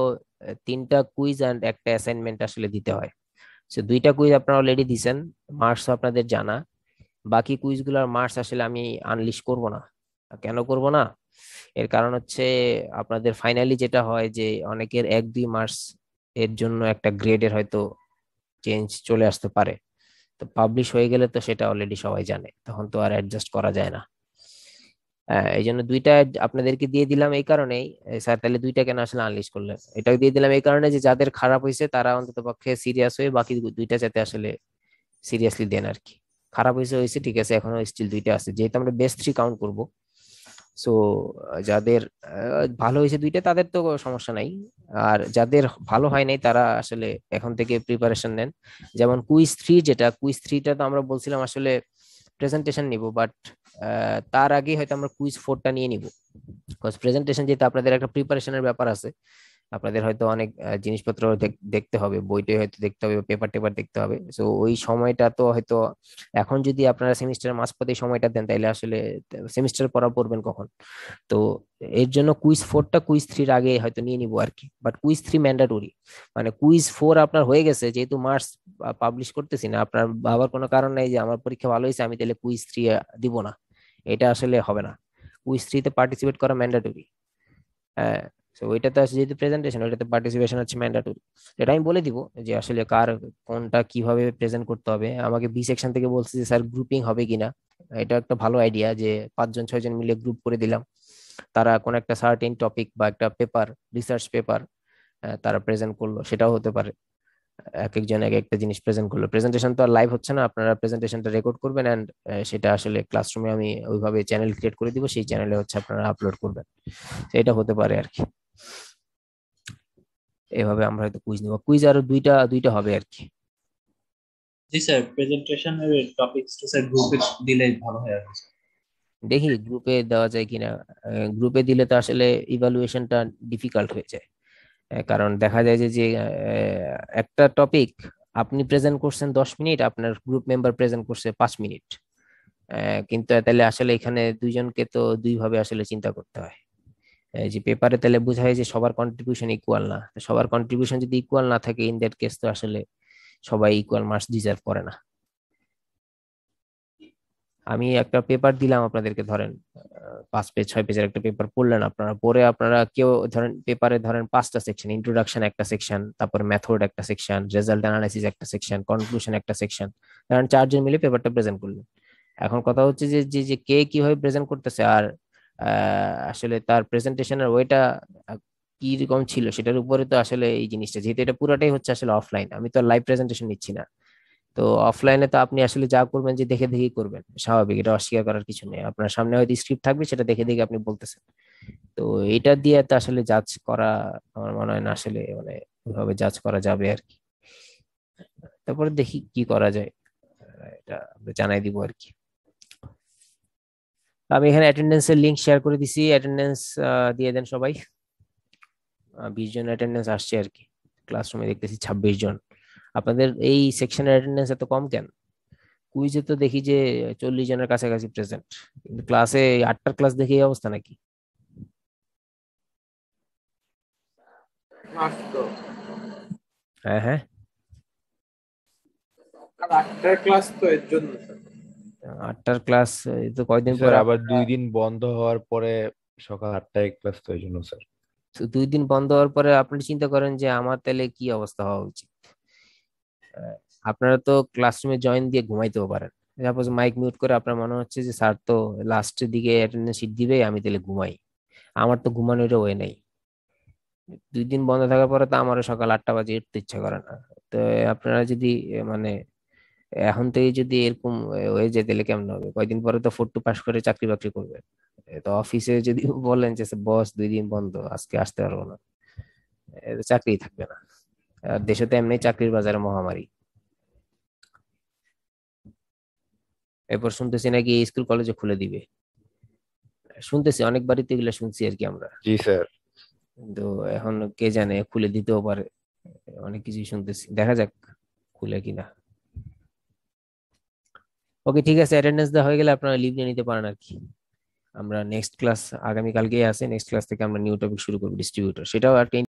[SPEAKER 1] 3টা কুইজ অ্যান্ড একটা অ্যাসাইনমেন্ট আসলে দিতে হয়। সো 2টা কুইজ আপনারা অলরেডি দিছেন, মার্কস আপনাদের জানা। বাকি কুইজগুলোর মার্কস আসলে আমি আনলিশ করব না। কেন করব না? এর কারণ হচ্ছে আপনাদের ফাইনালি যেটা হয় যে অনেকের 1-2 মার্কস এর জন্য একটা গ্রেডের হয়তো চেঞ্জ চলে আসতে পারে। তো পাবলিশ হয়ে গেলে তো সেটা অলরেডি সবাই জানে, তখন তো আর অ্যাডজাস্ট করা যায় না। এই জন্য 2টা আপনাদেরকে দিয়ে দিলাম এই কারণেই। স্যার তাহলে 2টা কেন আসলে আনলিশ করলেন? এটা দিয়ে দিলাম এই কারণে যে যাদের খারাপ হয়েছে তারা অন্তত পক্ষে সিরিয়াস হয়ে বাকি 2টা যাতে আসলে সিরিয়াসলি দেন আর কি। খারাপ হয়েছে হয়েছে, ঠিক আছে, এখনো স্টিল 2টা আছে, যেহেতু আমরা বেস্ট 3 কাউন্ট করব। সো যাদের ভালো হয়েছে 2টা তাদের তো কোনো সমস্যা নাই। আর যাদের ভালো হয় নাই তারা আসলে এখন থেকে প্রিপারেশন নেন। যেমন কুইজ 3, যেটা কুইজ 3টা তো আমরা বলছিলাম আসলে প্রেজেন্টেশন নিব, বাট তার আগে হয়তো আমরা কুইজ 4টা নিয়ে নিব। বিকজ প্রেজেন্টেশন যেহেতু আপনাদের একটা প্রিপারেশনের ব্যাপার আছে, আপনাদের হয়তো অনেক জিনিসপত্র দেখতে হবে, বইটই হয়তো দেখতে হবে, পেপার টেপার দেখতে হবে। তো ওই সময়টা তো হয়তো এখন যদি আপনারা সেমিস্টারের মাঝপথে এই সময়টা দেন তাহলে আসলে সেমিস্টার পড়া পড়বেন কখন? তো এর জন্য কুইজ 4টা কুইজ 3-র আগে হয়তো নিয়ে নিবো আর কি, বাট কুইজ 3 ম্যান্ডাটরি। মানে কুইজ 4 আপনার হয়ে গেছে, যেহেতু মার্কস পাবলিশ করতেছি না, আপনার ভাবার কোনো কারণ নাই যে আমার পরীক্ষা ভালো হয়েছে আমি তাহলে কুইজ 3 দিব না। এটা আসলে হবে না। কুইজ 3-তে পার্টিসিপেট করা ম্যান্ডাটরি। হ্যাঁ। তো ওইটাতে আছে যেহেতু প্রেজেন্টেশন, ওইটাতে পার্টিসিপেশন হচ্ছে ম্যান্ডাটরি। এটা আমি বলে দিব যে আসলে কার কোনটা কিভাবে প্রেজেন্ট করতে হবে। আমাকে বি সেকশন থেকে বলছে যে স্যার গ্রুপিং হবে কিনা। এটা একটা ভালো আইডিয়া যে 5 জন 6 জন মিলে গ্রুপ করে দিলাম, তারা কোন একটা সার্টেন টপিক বা একটা পেপার, রিসার্চ পেপার তারা প্রেজেন্ট করলো, সেটাও হতে পারে। এক একজন এক একটা জিনিস প্রেজেন্ট করলো। প্রেজেন্টেশন তো আর লাইভ হচ্ছে না, আপনারা প্রেজেন্টেশনটা রেকর্ড করবেন এন্ড সেটা আসলে ক্লাসরুমে আমি ওইভাবে চ্যানেল ক্রিয়েট করে দিব, সেই চ্যানেলে হচ্ছে আপনারা আপলোড করবেন। তো এটা হতে পারে আর কি। এভাবে আমরা হয়তো কুইজ নিব, কুইজ আরো দুইটা দুইটা হবে আর কি।
[SPEAKER 2] জি স্যার, প্রেজেন্টেশনের টপিকস স্যার গ্রুপে দিলে ভালো হয় আর কি।
[SPEAKER 1] দেখি গ্রুপে দেওয়া যায় কিনা। গ্রুপে দিলে তো আসলে ইভালুয়েশনটা ডিফিকাল্ট হয়ে যায়। কারণ দেখা যায় যে যে একটা টপিক আপনি প্রেজেন্ট করছেন 10 মিনিট, আপনার গ্রুপ মেম্বার প্রেজেন্ট করছে 5 মিনিট। কিন্তু তাহলে আসলে এখানে দুইজনকে তো দুইভাবে আসলে চিন্তা করতে হয়। এই যে পেপারে তাহলে বোঝায় যে সবার কন্ট্রিবিউশন ইকুয়াল না, তো সবার কন্ট্রিবিউশন যদি ইকুয়াল না থাকে ইন দ্যাট কেস তো আসলে সবাই ইকুয়াল মার্কস ডিজার্ভ করে না। আমি একটা পেপার দিলাম আপনাদেরকে, ধরেন 5 পেজ 6 পেজের একটা পেপার পড়লেন আপনারা, পরে আপনারা কেউ ধরেন পেপারে ধরেন 5টা সেকশন, ইন্ট্রোডাকশন একটা সেকশন, তারপর মেথড একটা সেকশন, রেজাল্ট অ্যানালাইসিস একটা সেকশন, কনক্লুশন একটা সেকশন। ধরেন 4 জন মিলে পেপারটা প্রেজেন্ট করলেন। এখন কথা হচ্ছে যে যে যে কে কিভাবে প্রেজেন্ট করতেছে আর আসলে তার প্রেজেন্টেশনের ওইটা কি রকম ছিল সেটার উপরে তো আসলে এই জিনিসটা, যেহেতু এটা পুরোটাই হচ্ছে আসলে অফলাইন, আমি তো লাইভ প্রেজেন্টেশন নিচ্ছি না। তো অফলাইনে তো আপনি আসলে যা করবেন যে দেখে দেখেই করবেন, স্বাভাবিক, এটা অস্বীকার করার কিছু নেই। আপনার সামনে হয়তো স্ক্রিপ্ট থাকবে, সেটা দেখে দেখে আপনি বলতেছেন। তো এটা দিয়ে তো আসলে জাজ করা আমার মনে হয় না আসলে মানে ওইভাবে জাজ করা যাবে আর কি। তারপরে দেখি কি করা যায়, এটা আমরা জানাই দিব আর কি। আমি এখানে অ্যাটেন্ডেন্সের লিংক শেয়ার করে দিছি, অ্যাটেন্ডেন্স দিয়ে দেন সবাই। 20 জন অ্যাটেন্ডেন্স আসছে আর কি। ক্লাসরুমে দেখতেছি 26 জন। আপনাদের এই সেকশনের অ্যাটেন্ডেন্স এত কম কেন? কুইজে তো দেখি যে 40 জনের কাছাকাছি প্রেজেন্ট, কিন্তু ক্লাসে 8টার ক্লাস দেখে এই অবস্থা নাকি?
[SPEAKER 3] আসতো।
[SPEAKER 1] হ্যাঁ, হ্যাঁ।
[SPEAKER 3] আর 8টার ক্লাস তো এর জন্য স্যার।
[SPEAKER 1] 8টার ক্লাস, এই তো কয়দিন
[SPEAKER 4] স্যার
[SPEAKER 1] পরে
[SPEAKER 4] আবার
[SPEAKER 1] আপনারা।
[SPEAKER 4] 2 দিন বন্ধ হওয়ার পরে সকাল 8টায় ক্লাস, তো এই জন্য স্যার।
[SPEAKER 1] তো 2 দিন বন্ধ হওয়ার পরে আপনি চিন্তা করেন যে আমার তাহলে কি অবস্থা হওয়া উচিত। আহ, আপনারা তো ক্লাসরুমে জয়েন দিয়ে ঘুমাইতেও পারেন। সাপোজ মাইক মিউট করে আপনার মনে হচ্ছে যে স্যার তো লাস্টের দিকে অ্যাটেন্ডেন্স শিট দিবে, আমি তাহলে ঘুমাই। আমার তো ঘুমানোর ওয়ে নেই। 2 দিন বন্ধ থাকার পরে তো আমারও সকাল 8টা বাজে উঠতে ইচ্ছা করে না। তো আপনারা যদি মানে এখন থেকে যদি এরকম হয়ে যায় তাহলে কেমন হবে? কয়দিন পরে তো 4 টু পাস করে চাকরি বাকরি করবে। তো অফিসে যদি বলেন যে বস 2 দিন বন্ধ, আজকে আসতে পারবো না, তো চাকরি থাকবে না। আর দেশে তো এমনি চাকরির বাজারে মহামারী। এরপর শুনতেছি নাকি স্কুল কলেজে খুলে দিবে। শুনতেছি অনেকবারই তো এগুলো শুনছি আর কি আমরা।
[SPEAKER 4] জি স্যার।
[SPEAKER 1] তো এখন কে জানে, খুলে দিতেও পারে। অনেক কিছুই শুনতেছি, দেখা যাক খুলে কিনা। ওকে ঠিক আছে, অ্যাটেন্ডেন্স দেওয়া হয়ে গেলে আপনারা লিভ নিয়ে নিতে পারেন আর কি। আমরা নেক্সট ক্লাস আগামীকালকেই আছে, নেক্সট ক্লাস থেকে আমরা নিউ টপিক শুরু করবো, ডিস্ট্রিবিউটর, সেটাও আর